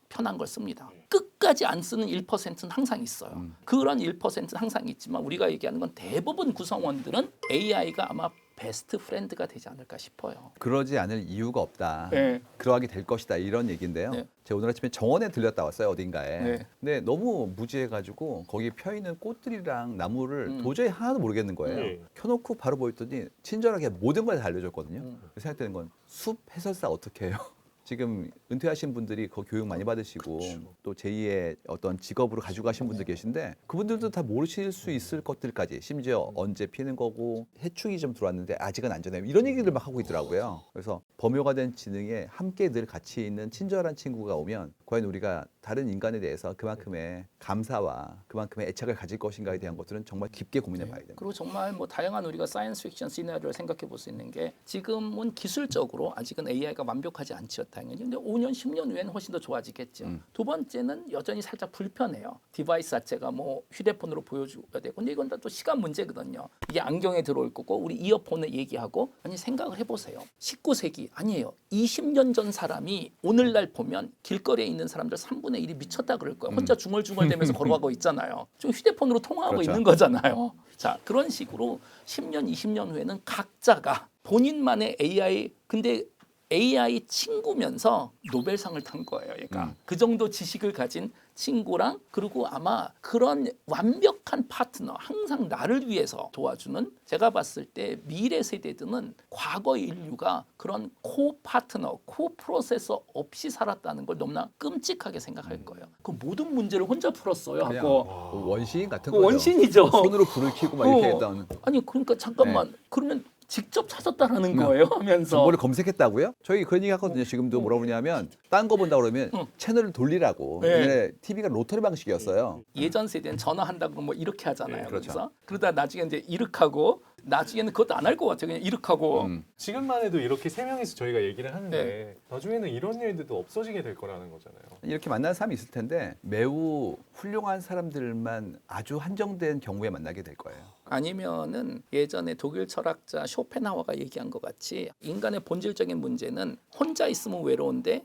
편한 걸 씁니다. 끝까지 안 쓰는 1%는 항상 있어요. 그런 1%는 항상 있지만 우리가 얘기하는 건 대부분 구성원들은 AI가 아마 베스트 프렌드가 되지 않을까 싶어요. 그러지 않을 이유가 없다. 네. 그러하게 될 것이다 이런 얘기인데요. 네. 제가 오늘 아침에 정원에 들렸다 왔어요 어딘가에. 네. 근데 너무 무지해가지고 거기 펴 있는 꽃들이랑 나무를 도저히 하나도 모르겠는 거예요. 네. 켜놓고 바로 보였더니 친절하게 모든 걸 다 알려줬거든요. 생각되는 건 숲 해설사 어떻게 해요? 지금 은퇴하신 분들이 그 교육 많이 받으시고 또 제2의 어떤 직업으로 가지고 가신 분들 계신데 그분들도 다 모르실 수 있을 것들까지 심지어 언제 피는 거고 해충이 좀 들어왔는데 아직은 안전해요. 이런 얘기를 막 하고 있더라고요. 그래서 범효화된 지능에 함께 늘 같이 있는 친절한 친구가 오면 과연 우리가 다른 인간에 대해서 그만큼의 감사와 그만큼의 애착을 가질 것인가에 대한 것들은 정말 깊게 고민해 봐야 됩니다. 그리고 정말 뭐 다양한 우리가 사이언스 픽션 시나리오를 생각해 볼 수 있는 게 지금은 기술적으로 아직은 AI가 완벽하지 않죠 당연히. 근데 5년 10년 후에는 훨씬 더 좋아지겠죠. 두 번째는 여전히 살짝 불편해요. 디바이스 자체가 뭐 휴대폰으로 보여줘야 되고 근데 이건 다 또 시간 문제거든요. 이게 안경에 들어올 거고 우리 이어폰을 얘기하고 아니 생각을 해보세요. 19세기 아니에요. 20년 전 사람이 오늘날 보면 길거리에 있는 사람들 3분의 1이 미쳤다 그럴 거예요. 혼자 중얼중얼대면서 걸어가고 있잖아요. 좀 휴대폰으로 통화하고 그렇죠. 있는 거잖아요. 자, 그런 식으로 10년, 20년 후에는 각자가 본인만의 AI 근데 AI 친구면서 노벨상을 탄 거예요. 얘가 그 정도 지식을 가진 친구랑 그리고 아마 그런 완벽한 파트너 항상 나를 위해서 도와주는 제가 봤을 때 미래 세대들은 과거 인류가 그런 코 파트너, 코 프로세서 없이 살았다는 걸 너무나 끔찍하게 생각할 거예요. 그 모든 문제를 혼자 풀었어요. 그냥 하고 원시인 같은 그 거죠. 원신이죠. 손으로 불을 켜고 막 이렇게 어. 했던 아니 그러니까 잠깐만 그러면 직접 찾았다라는 거예요 하면서 정보를 검색했다고요? 저희 그런 얘기 하거든요. 지금도 뭐라고 그러냐면 딴 거 본다 그러면 채널을 돌리라고. 네. 옛날에 TV가 로터리 방식이었어요. 예전 세대는 전화한다고 뭐 이렇게 하잖아요. 그렇죠. 그래서 그러다 나중에 이제 이렇게 하고 나중에는 그것도 안 할 것 같아요. 그냥 이렇게 하고 지금만 해도 이렇게 세 명이서 저희가 얘기를 하는데 나중에는 이런 일들도 없어지게 될 거라는 거잖아요. 이렇게 만나는 사람이 있을 텐데 매우 훌륭한 사람들만 아주 한정된 경우에 만나게 될 거예요. 아니면은 예전에 독일 철학자 쇼펜하워가 얘기한 것 같이 인간의 본질적인 문제는 혼자 있으면 외로운데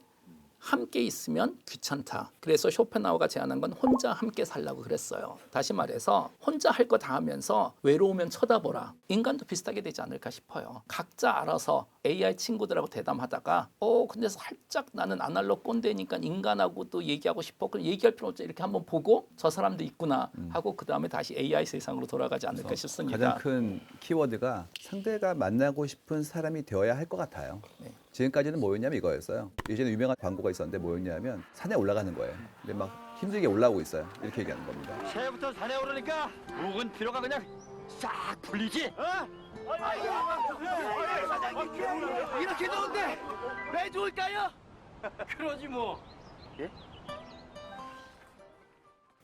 함께 있으면 귀찮다. 그래서 쇼펜하우어가 제안한 건 혼자 함께 살라고 그랬어요. 다시 말해서 혼자 할 거 다 하면서 외로우면 쳐다보라. 인간도 비슷하게 되지 않을까 싶어요. 각자 알아서 AI 친구들하고 대담하다가 근데 살짝 나는 아날로그 꼰대니까 인간하고도 얘기하고 싶어. 그럼 얘기할 필요 없죠. 이렇게 한번 보고 저 사람도 있구나 하고 그 다음에 다시 AI 세상으로 돌아가지 않을까 싶습니다. 가장 큰 키워드가 상대가 만나고 싶은 사람이 되어야 할 것 같아요. 네. 지금까지는 뭐였냐면 이거였어요. 예전에 유명한 광고가 있었는데 뭐였냐면 산에 올라가는 거예요. 근데 막 힘들게 올라오고 있어요. 이렇게 얘기하는 겁니다. 새부터 산에 오르니까 묵은 피로가 그냥 싹 풀리지? 이렇게 좋은데 왜 좋을까요? 그러지 뭐.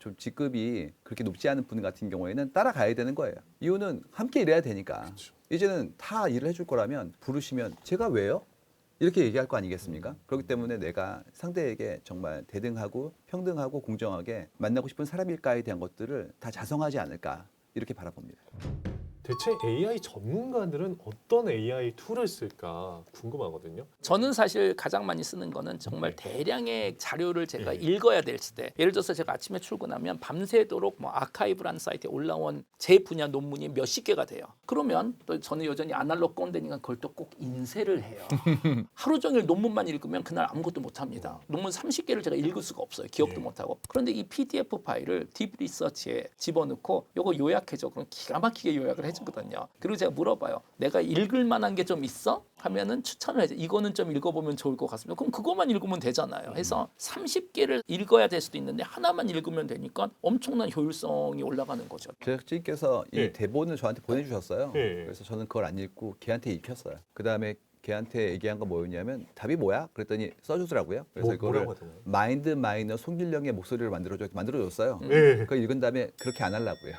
좀 직급이 그렇게 높지 않은 분 같은 경우에는 따라가야 되는 거예요. 이유는 함께 일해야 되니까. 이제는 다 일을 해줄 거라면 부르시면 제가 왜요? 이렇게 얘기할 거 아니겠습니까? 그렇기 때문에 내가 상대에게 정말 대등하고 평등하고 공정하게 만나고 싶은 사람일까에 대한 것들을 다 자성하지 않을까 이렇게 바라봅니다. 대체 AI 전문가들은 어떤 AI 툴을 쓸까 궁금하거든요. 저는 사실 가장 많이 쓰는 거는 정말 대량의 자료를 제가 읽어야 될 때, 예를 들어서 제가 아침에 출근하면 밤새도록 뭐 아카이브라는 사이트에 올라온 제 분야 논문이 몇십 개가 돼요. 그러면 또 저는 여전히 아날로그 꼰대니까 그걸 또 꼭 인쇄를 해요. 하루 종일 논문만 읽으면 그날 아무것도 못 합니다. 논문 30개를 제가 읽을 수가 없어요. 기억도 못 하고. 그런데 이 PDF 파일을 딥 리서치에 집어넣고 요거 요약해줘. 그럼 기가 막히게 요약을 해주거든요. 그리고 제가 물어봐요. 내가 읽을 만한 게 좀 있어? 하면은 추천을 해줘. 이거는 좀 읽어보면 좋을 것 같습니다. 그럼 그것만 읽으면 되잖아요. 해서 30개를 읽어야 될 수도 있는데 하나만 읽으면 되니까 엄청난 효율성이 올라가는 거죠. 제작진께서 이 네. 대본을 저한테 보내주셨어요. 네. 그래서 저는 그걸 안 읽고 걔한테 읽혔어요. 그 다음에 걔한테 얘기한 거 뭐였냐면 답이 뭐야? 그랬더니 써주더라고요. 그래서 이거를 뭐라고 하더나요? 마인드 마이너 송길령의 목소리를 만들어줬어요. 네. 그거 읽은 다음에 그렇게 안 하려고요.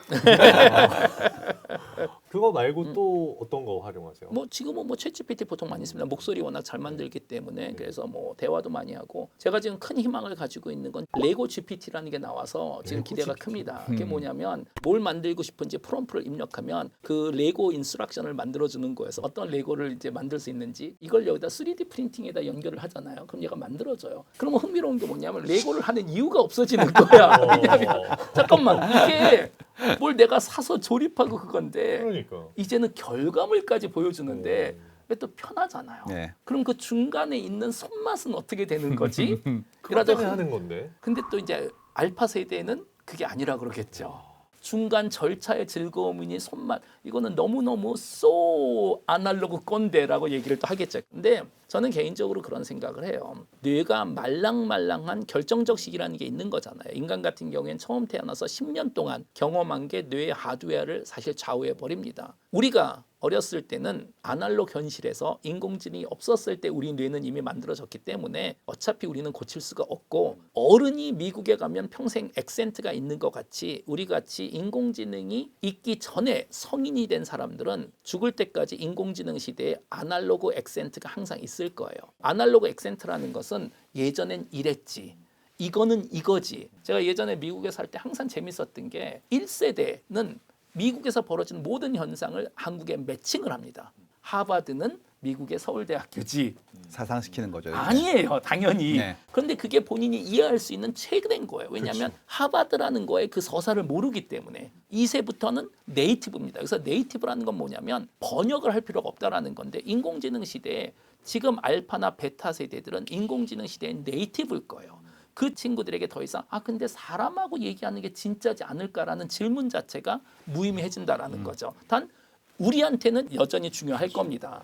그거 말고 또 어떤 거 활용하세요? 뭐 지금은 뭐 챗GPT 보통 많이 씁니다. 목소리 워낙 잘 만들기 때문에 그래서 뭐 대화도 많이 하고 제가 지금 큰 희망을 가지고 있는 건 레고 GPT라는 게 나와서 지금 레고 기대가 GPT. 큽니다. 그게 뭐냐면 뭘 만들고 싶은지 프롬프트를 입력하면 그 레고 인스트럭션을 만들어 주는 거여서 어떤 레고를 이제 만들 수 있는지 이걸 여기다 3D 프린팅에다 연결을 하잖아요. 그럼 얘가 만들어져요. 그러면 흥미로운 게 뭐냐면 레고를 하는 이유가 없어지는 거야. 왜냐하면 잠깐만 이게 뭘 내가 사서 조립하고 그건데 그러니까. 이제는 결과물까지 보여주는데 왜 또 편하잖아요. 네. 그럼 그 중간에 있는 손맛은 어떻게 되는 거지? 그것 때문에 그러다 하는 건데. 근데 또 이제 알파 세대는 그게 아니라 그러겠죠. 중간 절차의 즐거움이니 손맛 이거는 너무너무 소 아날로그 꼰대라고 얘기를 또 하겠죠. 근데 저는 개인적으로 그런 생각을 해요. 뇌가 말랑말랑한 결정적 시기라는 게 있는 거잖아요. 인간 같은 경우에는 처음 태어나서 10년 동안 경험한 게 뇌의 하드웨어를 사실 좌우해 버립니다. 우리가 어렸을 때는 아날로그 현실에서 인공지능이 없었을 때 우리 뇌는 이미 만들어졌기 때문에 어차피 우리는 고칠 수가 없고 어른이 미국에 가면 평생 액센트가 있는 것 같이 우리 같이 인공지능이 있기 전에 성인이 된 사람들은 죽을 때까지 인공지능 시대에 아날로그 액센트가 항상 있을 거예요. 아날로그 액센트라는 것은 예전엔 이랬지. 이거는 이거지. 제가 예전에 미국에 살 때 항상 재밌었던 게 1세대는 미국에서 벌어지는 모든 현상을 한국에 매칭을 합니다. 하버드는 미국의 서울대학교지. 사상시키는 거죠. 이제. 아니에요, 당연히. 네. 그런데 그게 본인이 이해할 수 있는 최근인 거예요. 왜냐하면 하버드라는 거에 그 서사를 모르기 때문에 2세부터는 네이티브입니다. 그래서 네이티브라는 건 뭐냐면 번역을 할 필요가 없다라는 건데 인공지능 시대에 지금 알파나 베타 세대들은 인공지능 시대의 네이티브일 거예요. 그 친구들에게 더 이상 근데 사람하고 얘기하는 게 진짜지 않을까라는 질문 자체가 무의미해진다라는 거죠. 단 우리한테는 여전히 중요할 겁니다.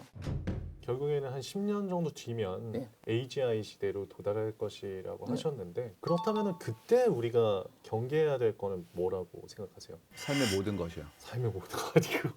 결국에는 한 10년 정도 뒤면 네. AGI 시대로 도달할 것이라고 하셨는데 그렇다면 그때 우리가 경계해야 될 거는 뭐라고 생각하세요? 삶의 모든 것이요. 삶의 모든 거 아니고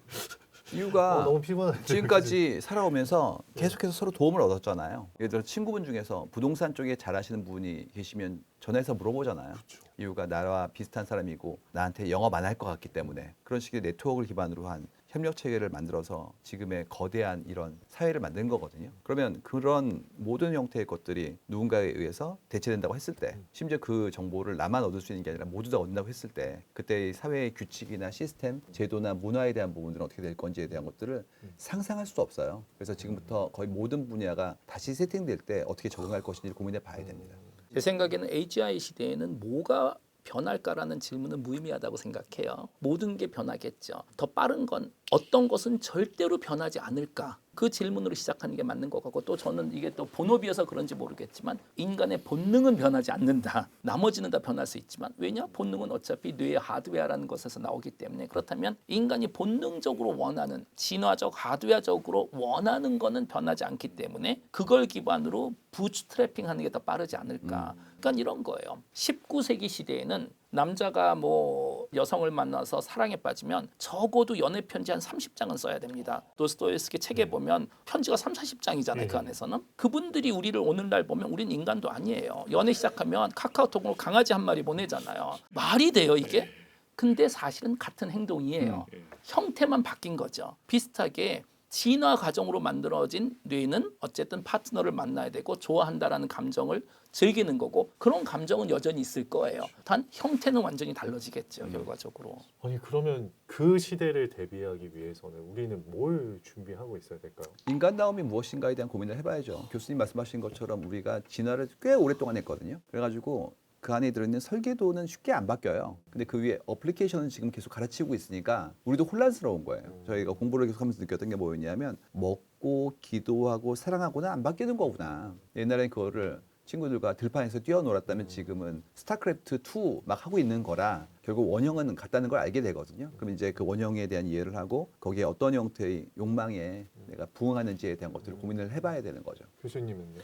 이유가 너무 피곤한데 지금까지 살아오면서 계속해서 서로 도움을 얻었잖아요. 예를 들어 친구분 중에서 부동산 쪽에 잘하시는 분이 계시면 전화해서 물어보잖아요. 이유가 나와 비슷한 사람이고 나한테 영업 안 할 것 같기 때문에 그런 식의 네트워크를 기반으로 한 협력 체계를 만들어서 지금의 거대한 이런 사회를 만든 거거든요. 그러면 그런 모든 형태의 것들이 누군가에 의해서 대체된다고 했을 때, 심지어 그 정보를 나만 얻을 수 있는 게 아니라 모두 다 얻는다고 했을 때, 그때의 사회의 규칙이나 시스템, 제도나 문화에 대한 부분들은 어떻게 될 건지에 대한 것들을 상상할 수 없어요. 그래서 지금부터 거의 모든 분야가 다시 세팅될 때 어떻게 적응할 것인지를 고민해 봐야 됩니다. 제 생각에는 AGI 시대에는 뭐가 변할까라는 질문은 무의미하다고 생각해요. 모든 게 변하겠죠. 더 빠른 건 어떤 것은 절대로 변하지 않을까? 그 질문으로 시작하는 게 맞는 것 같고, 또 저는 이게 또 본업이어서 그런지 모르겠지만 인간의 본능은 변하지 않는다. 나머지는 다 변할 수 있지만, 왜냐? 본능은 어차피 뇌의 하드웨어라는 것에서 나오기 때문에. 그렇다면 인간이 본능적으로 원하는, 진화적 하드웨어적으로 원하는 거는 변하지 않기 때문에 그걸 기반으로 부트트래핑 하는 게 더 빠르지 않을까. 그러니까 이런 거예요. 19세기 시대에는 남자가 뭐 여성을 만나서 사랑에 빠지면 적어도 연애 편지 한 30장은 써야 됩니다. 도스토옙스키 책에 보면 편지가 30-40장이잖아요. 그 안에서는. 그분들이 우리를 오늘날 보면 우린 인간도 아니에요. 연애 시작하면 카카오톡으로 강아지 한 마리 보내잖아요. 말이 돼요, 이게? 근데 사실은 같은 행동이에요. 형태만 바뀐 거죠. 비슷하게 진화 과정으로 만들어진 뇌는 어쨌든 파트너를 만나야 되고 좋아한다라는 감정을 즐기는 거고, 그런 감정은 여전히 있을 거예요. 단 형태는 완전히 달라지겠죠, 결과적으로. 아니 그러면 그 시대를 대비하기 위해서는 우리는 뭘 준비하고 있어야 될까요? 인간다움이 무엇인가에 대한 고민을 해봐야죠. 교수님 말씀하신 것처럼 우리가 진화를 꽤 오랫동안 했거든요. 그래가지고 그 안에 들어있는 설계도는 쉽게 안 바뀌어요. 근데 그 위에 어플리케이션은 지금 계속 갈아치우고 있으니까 우리도 혼란스러운 거예요. 저희가 공부를 계속하면서 느꼈던 게 뭐였냐면, 먹고 기도하고 사랑하고는 안 바뀌는 거구나. 옛날엔 그거를 친구들과 들판에서 뛰어놀았다면 지금은 스타크래프트 2 막 하고 있는 거라 결국 원형은 같다는 걸 알게 되거든요. 그럼 이제 그 원형에 대한 이해를 하고 거기에 어떤 형태의 욕망에 내가 부응하는지에 대한 것들을 고민을 해봐야 되는 거죠. 교수님은요?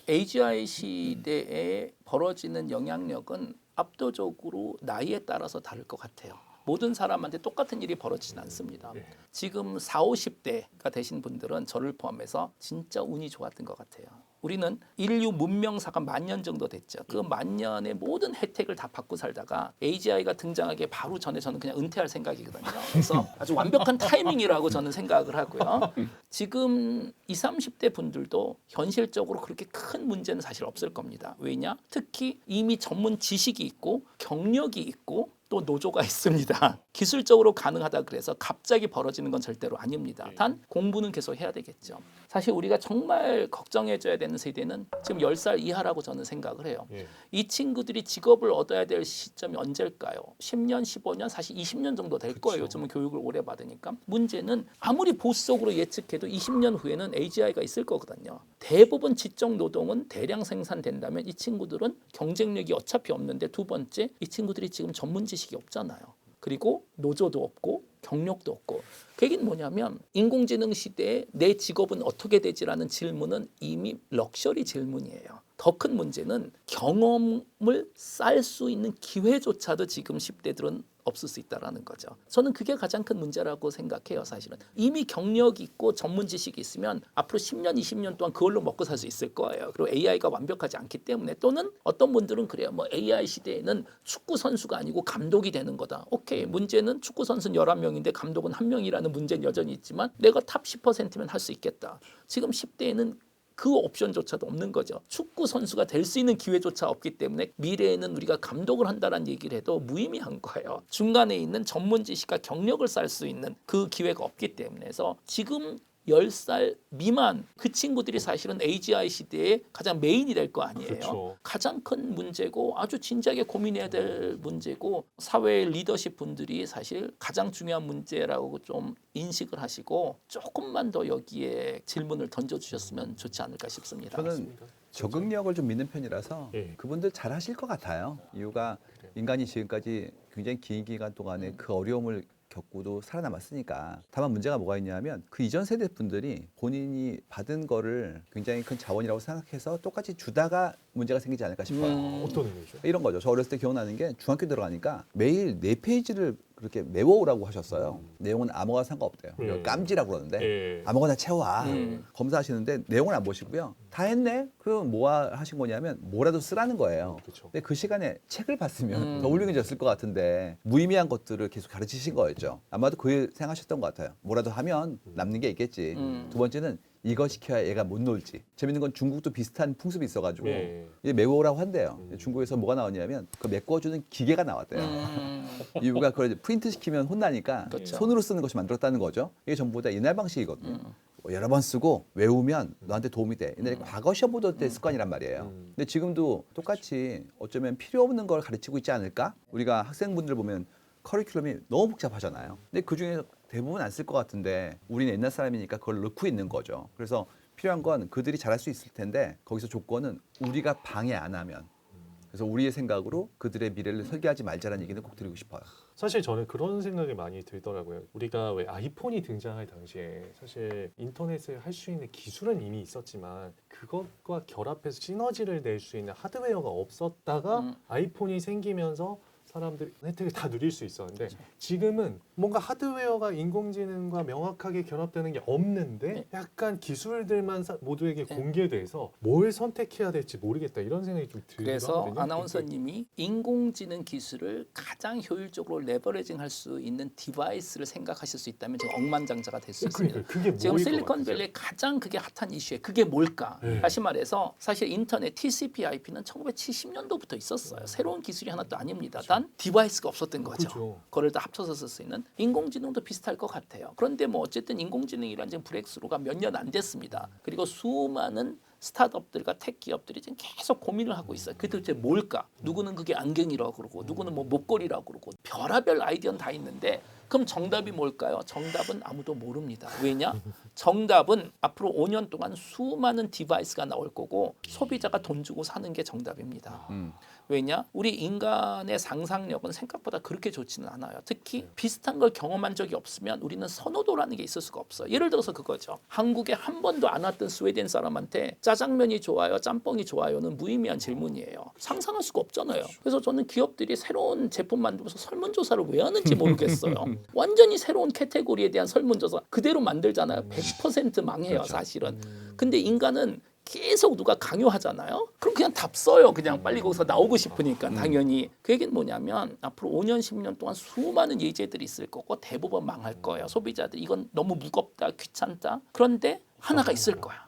AGI 시대에 벌어지는 영향력은 압도적으로 나이에 따라서 다를 것 같아요. 모든 사람한테 똑같은 일이 벌어지진 않습니다. 지금 40, 50대가 되신 분들은 저를 포함해서 진짜 운이 좋았던 것 같아요. 우리는 인류 문명사가 10,000년 정도 됐죠. 그 10,000년의 모든 혜택을 다 받고 살다가 AGI가 등장하기 바로 전에 저는 그냥 은퇴할 생각이거든요. 그래서 아주 완벽한 타이밍이라고 저는 생각을 하고요. 지금 20, 30대 분들도 현실적으로 그렇게 큰 문제는 사실 없을 겁니다. 왜냐? 특히 이미 전문 지식이 있고 경력이 있고 또 노조가 있습니다. 기술적으로 가능하다 그래서 갑자기 벌어지는 건 절대로 아닙니다. 단 공부는 계속 해야 되겠죠. 사실 우리가 정말 걱정해줘야 되는 세대는 지금 10살 이하라고 저는 생각을 해요. 이 친구들이 직업을 얻어야 될 시점이 언제일까요? 10년, 15년, 사실 20년 정도 될 거예요. 요즘은 교육을 오래 받으니까. 문제는 아무리 보수적으로 예측해도 20년 후에는 AGI가 있을 거거든요. 대부분 지적 노동은 대량 생산된다면 이 친구들은 경쟁력이 어차피 없는데, 두 번째, 이 친구들이 지금 전문 지식이 없잖아요. 그리고 노조도 없고 경력도 없고. 그 얘기는 뭐냐면 인공지능 시대에 내 직업은 어떻게 되지라는 질문은 이미 럭셔리 질문이에요. 더 큰 문제는 경험을 쌓을 수 있는 기회조차도 지금 10대들은 없을 수 있다는 거죠. 저는 그게 가장 큰 문제라고 생각해요. 사실은 이미 경력이 있고 전문 지식이 있으면 앞으로 10년, 20년 동안 그걸로 먹고 살 수 있을 거예요. 그리고 AI가 완벽하지 않기 때문에. 또는 어떤 분들은 그래요. 뭐 AI 시대에는 축구 선수가 아니고 감독이 되는 거다. 오케이. 문제는 축구 선수는 11명인데 감독은 1명이라는 문제는 여전히 있지만 내가 탑 10%면 할 수 있겠다. 지금 10대에는 그 옵션조차도 없는 거죠. 축구 선수가 될 수 있는 기회조차 없기 때문에 미래에는 우리가 감독을 한다는 얘기를 해도 무의미한 거예요. 중간에 있는 전문 지식과 경력을 쌓을 수 있는 그 기회가 없기 때문에. 그래서 지금 10살 미만 그 친구들이 사실은 AGI 시대의 가장 메인이 될 거 아니에요. 그렇죠. 가장 큰 문제고 아주 진지하게 고민해야 될 문제고, 사회 리더십 분들이 사실 가장 중요한 문제라고 좀 인식을 하시고 조금만 더 여기에 질문을 던져주셨으면 좋지 않을까 싶습니다. 저는 적응력을 좀 믿는 편이라서 예. 그분들 잘 하실 것 같아요. 이유가 인간이 지금까지 굉장히 긴 기간 동안에 그 어려움을 겪고도 살아남았으니까. 다만 문제가 뭐가 있냐면 그 이전 세대 분들이 본인이 받은 거를 굉장히 큰 자원이라고 생각해서 똑같이 주다가 문제가 생기지 않을까 싶어요. 어떤 의미죠? 이런 거죠. 저 어렸을 때 기억나는 게 중학교 들어가니까 매일 4페이지를 그렇게 메워오라고 하셨어요. 내용은 아무거나 상관없대요. 깜지라고 그러는데 예. 아무거나 채워와. 검사하시는데 내용을 안 보시고요. 다 했네? 그럼 뭐 하신 거냐면 뭐라도 쓰라는 거예요. 그쵸. 근데 그 시간에 책을 봤으면 더 훌륭해졌을 것 같은데 무의미한 것들을 계속 가르치신 거였죠. 아마도 그 생각하셨던 것 같아요. 뭐라도 하면 남는 게 있겠지. 두 번째는 이거 시켜야 얘가 못 놀지. 재밌는 건 중국도 비슷한 풍습이 있어가지고 예. 이게 메워오라고 한대요. 중국에서 뭐가 나왔냐면 그 메꿔주는 기계가 나왔대요. 이유가 그걸 프린트 시키면 혼나니까 그렇죠. 손으로 쓰는 것이 만들었다는 거죠. 이게 전부 다 옛날 방식이거든요. 여러 번 쓰고 외우면 너한테 도움이 돼. 옛날에 과거 시험 보던 때 습관이란 말이에요. 근데 지금도 똑같이 어쩌면 필요 없는 걸 가르치고 있지 않을까? 우리가 학생분들 보면 커리큘럼이 너무 복잡하잖아요. 근데 그중에 대부분 안 쓸 것 같은데 우리는 옛날 사람이니까 그걸 넣고 있는 거죠. 그래서 필요한 건 그들이 잘할 수 있을 텐데 거기서 조건은 우리가 방해 안 하면. 그래서 우리의 생각으로 그들의 미래를 설계하지 말자라는 얘기는 꼭 드리고 싶어요. 사실 저는 그런 생각이 많이 들더라고요. 우리가 왜 아이폰이 등장할 당시에 사실 인터넷을 할 수 있는 기술은 이미 있었지만 그것과 결합해서 시너지를 낼 수 있는 하드웨어가 없었다가 아이폰이 생기면서 사람들이 혜택을 다 누릴 수 있었는데 지금은 뭔가 하드웨어가 인공지능과 명확하게 결합되는 게 없는데 약간 기술들만 모두에게 공개돼서 뭘 선택해야 될지 모르겠다 이런 생각이 좀 들기도 그래서 하거든요. 아나운서님이 인공지능 기술을 가장 효율적으로 레버리징할 수 있는 디바이스를 생각하실 수 있다면 지금 억만장자가 될 수 있습니다. 그러니까 그게 지금 뭐일 것 실리콘밸리 가장 그게 핫한 이슈에 그게 뭘까? 네. 다시 말해서 사실 인터넷 TCP/IP는 1970년도부터 있었어요. 새로운 기술이 하나도 아닙니다. 단 디바이스가 없었던 거죠. 그렇죠. 그걸 다 합쳐서 쓸 수 있는 인공지능도 비슷할 것 같아요. 그런데 뭐 어쨌든 인공지능이라는 지금 브렉스루가 몇 년 안 됐습니다. 그리고 수많은 스타트업들과 텍 기업들이 지금 계속 고민을 하고 있어요. 그게 도대체 뭘까? 누구는 그게 안경이라고 그러고 누구는 뭐 목걸이라고 그러고 별의별 아이디어는 다 있는데 그럼 정답이 뭘까요? 정답은 아무도 모릅니다. 왜냐? 정답은 앞으로 5년 동안 수많은 디바이스가 나올 거고 소비자가 돈 주고 사는 게 정답입니다. 왜냐? 우리 인간의 상상력은 생각보다 그렇게 좋지는 않아요. 특히 비슷한 걸 경험한 적이 없으면 우리는 선호도라는 게 있을 수가 없어요. 예를 들어서 그거죠. 한국에 한 번도 안 왔던 스웨덴 사람한테 짜장면이 좋아요, 짬뽕이 좋아요는 무의미한 질문이에요. 상상할 수가 없잖아요. 그래서 저는 기업들이 새로운 제품 만들면서 설문조사를 왜 하는지 모르겠어요. 완전히 새로운 카테고리에 대한 설문조사 그대로 만들잖아요. 100% 망해요, 사실은. 근데 인간은 계속 누가 강요하잖아요. 그럼 그냥 답 써요. 그냥 빨리 거기서 나오고 싶으니까 당연히. 그 얘기는 뭐냐면 앞으로 5년, 10년 동안 수많은 예제들이 있을 거고 대부분 망할 거예요. 소비자들 이건 너무 무겁다, 귀찮다. 그런데 하나가 있을 거야.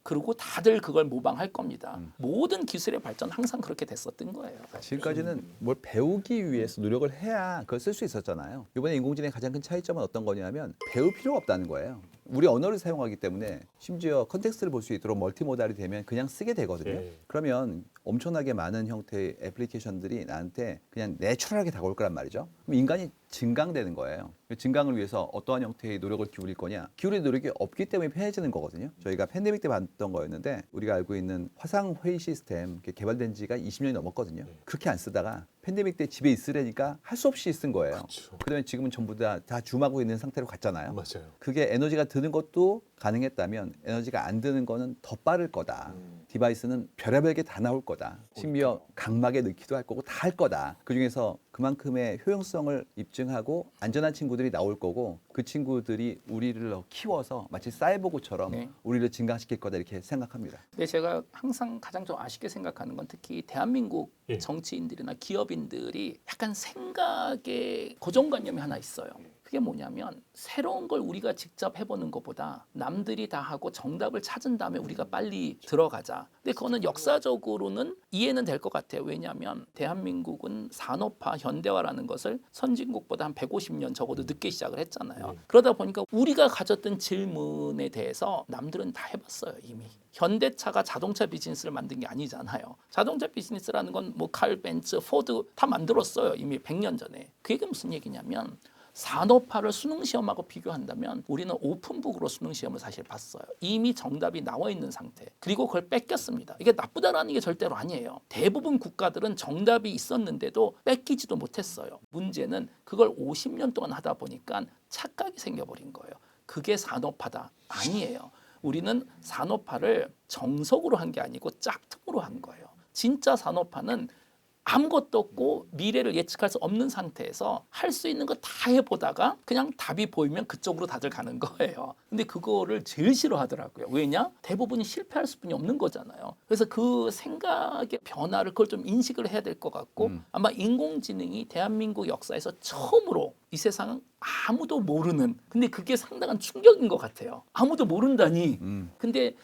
그리고 다들 그걸 모방할 겁니다. 모든 기술의 발전은 항상 그렇게 됐었던 거예요. 지금까지는 뭘 배우기 위해서 노력을 해야 그걸 쓸 수 있었잖아요. 이번에 인공지능의 가장 큰 차이점은 어떤 거냐면 배울 필요가 없다는 거예요. 우리 언어를 사용하기 때문에 심지어 컨텍스트를 볼 수 있도록 멀티모달이 되면 그냥 쓰게 되거든요. 네. 그러면 엄청나게 많은 형태의 애플리케이션들이 나한테 그냥 내추럴하게 다가올 거란 말이죠. 그럼 인간이 증강되는 거예요. 증강을 위해서 어떠한 형태의 노력을 기울일 거냐? 기울일 노력이 없기 때문에 편해지는 거거든요. 저희가 팬데믹 때 봤던 거였는데 우리가 알고 있는 화상 회의 시스템 개발된 지가 20년이 넘었거든요. 그렇게 안 쓰다가 팬데믹 때 집에 있으려니까 할 수 없이 쓴 거예요. 그렇죠. 그다음에 지금은 전부 다 줌하고 있는 상태로 갔잖아요. 맞아요. 그게 에너지가 드는 것도 가능했다면 에너지가 안 드는 거는 더 빠를 거다. 디바이스는 별의별 게 다 나올 거다. 심지어 각막에 넣기도 할 거고 다 할 거다. 그중에서 그만큼의 효용성을 입증하고 안전한 친구들이 나올 거고 그 친구들이 우리를 키워서 마치 사이보그처럼 네. 우리를 증강시킬 거다 이렇게 생각합니다. 근데 제가 항상 가장 좀 아쉽게 생각하는 건 특히 대한민국 예. 정치인들이나 기업인들이 약간 생각의 고정관념이 하나 있어요. 그게 뭐냐면 새로운 걸 우리가 직접 해보는 것보다 남들이 다 하고 정답을 찾은 다음에 우리가 빨리 들어가자. 근데 그거는 역사적으로는 이해는 될 것 같아요. 왜냐하면 대한민국은 산업화, 현대화라는 것을 선진국보다 한 150년 적어도 늦게 시작을 했잖아요. 그러다 보니까 우리가 가졌던 질문에 대해서 남들은 다 해봤어요 이미. 현대차가 자동차 비즈니스를 만든 게 아니잖아요. 자동차 비즈니스라는 건 뭐 칼, 벤츠, 포드 다 만들었어요 이미 100년 전에. 그 얘기는 무슨 얘기냐면 산업화를 수능 시험하고 비교한다면 우리는 오픈북으로 수능 시험을 사실 봤어요. 이미 정답이 나와 있는 상태. 그리고 그걸 뺏겼습니다. 이게 나쁘다라는 게 절대로 아니에요. 대부분 국가들은 정답이 있었는데도 뺏기지도 못했어요. 문제는 그걸 50년 동안 하다 보니까 착각이 생겨버린 거예요. 그게 산업화다. 아니에요. 우리는 산업화를 정석으로 한 게 아니고 짝퉁으로 한 거예요. 진짜 산업화는 아무것도 없고 미래를 예측할 수 없는 상태에서 할 수 있는 거 다 해보다가 그냥 답이 보이면 그쪽으로 다들 가는 거예요. 근데 그거를 제일 싫어하더라고요. 왜냐? 대부분이 실패할 수뿐이 없는 거잖아요. 그래서 그 생각의 변화를 그걸 좀 인식을 해야 될 것 같고 아마 인공지능이 대한민국 역사에서 처음으로 이 세상은 아무도 모르는 근데 그게 상당한 충격인 것 같아요. 아무도 모른다니. 근데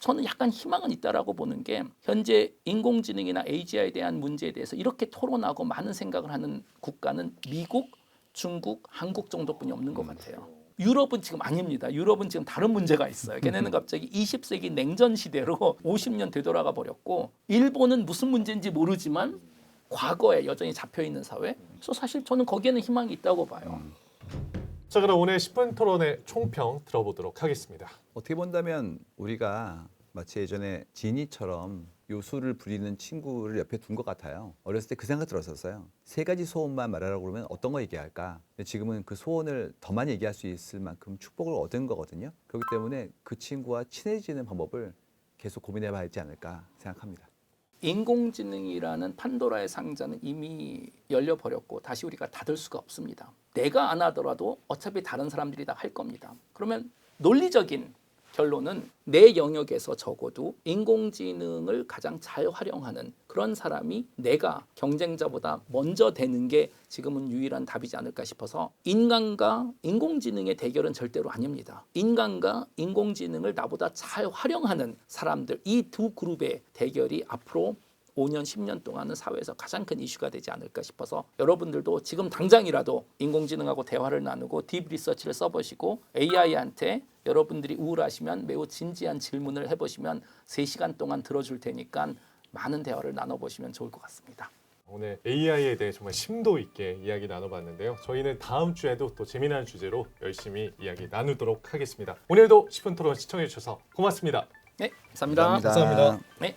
저는 약간 희망은 있다라고 보는 게 현재 인공지능이나 AGI에 대한 문제에 대해서 이렇게 토론하고 많은 생각을 하는 국가는 미국, 중국, 한국 정도뿐이 없는 것 같아요. 유럽은 지금 아닙니다. 유럽은 지금 다른 문제가 있어요. 걔네는 갑자기 20세기 냉전 시대로 50년 되돌아가 버렸고 일본은 무슨 문제인지 모르지만 과거에 여전히 잡혀 있는 사회. 그래서 사실 저는 거기에는 희망이 있다고 봐요. 자, 그럼 오늘 10분 토론의 총평 들어보도록 하겠습니다. 어떻게 본다면 우리가 마치 예전에 지니처럼 요술을 부리는 친구를 옆에 둔 것 같아요. 어렸을 때 그 생각 들었었어요. 3가지 소원만 말하라고 그러면 어떤 거 얘기할까? 근데 지금은 그 소원을 더 많이 얘기할 수 있을 만큼 축복을 얻은 거거든요. 그렇기 때문에 그 친구와 친해지는 방법을 계속 고민해 봐야 하지 않을까 생각합니다. 인공지능이라는 판도라의 상자는 이미 열려버렸고 다시 우리가 닫을 수가 없습니다. 내가 안 하더라도 어차피 다른 사람들이 다 할 겁니다. 그러면 논리적인 결론은 내 영역에서 적어도 인공지능을 가장 잘 활용하는 그런 사람이 내가 경쟁자보다 먼저 되는 게 지금은 유일한 답이지 않을까 싶어서 인간과 인공지능의 대결은 절대로 아닙니다. 인간과 인공지능을 나보다 잘 활용하는 사람들 이 두 그룹의 대결이 앞으로 5년, 10년 동안은 사회에서 가장 큰 이슈가 되지 않을까 싶어서 여러분들도 지금 당장이라도 인공지능하고 대화를 나누고 딥 리서치를 써보시고 AI한테 여러분들이 우울하시면 매우 진지한 질문을 해보시면 3시간 동안 들어줄 테니까 많은 대화를 나눠보시면 좋을 것 같습니다. 오늘 AI에 대해 정말 심도 있게 이야기 나눠봤는데요. 저희는 다음 주에도 또 재미난 주제로 열심히 이야기 나누도록 하겠습니다. 오늘도 10분 토론 시청해주셔서 고맙습니다. 네, 감사합니다. 감사합니다. 네.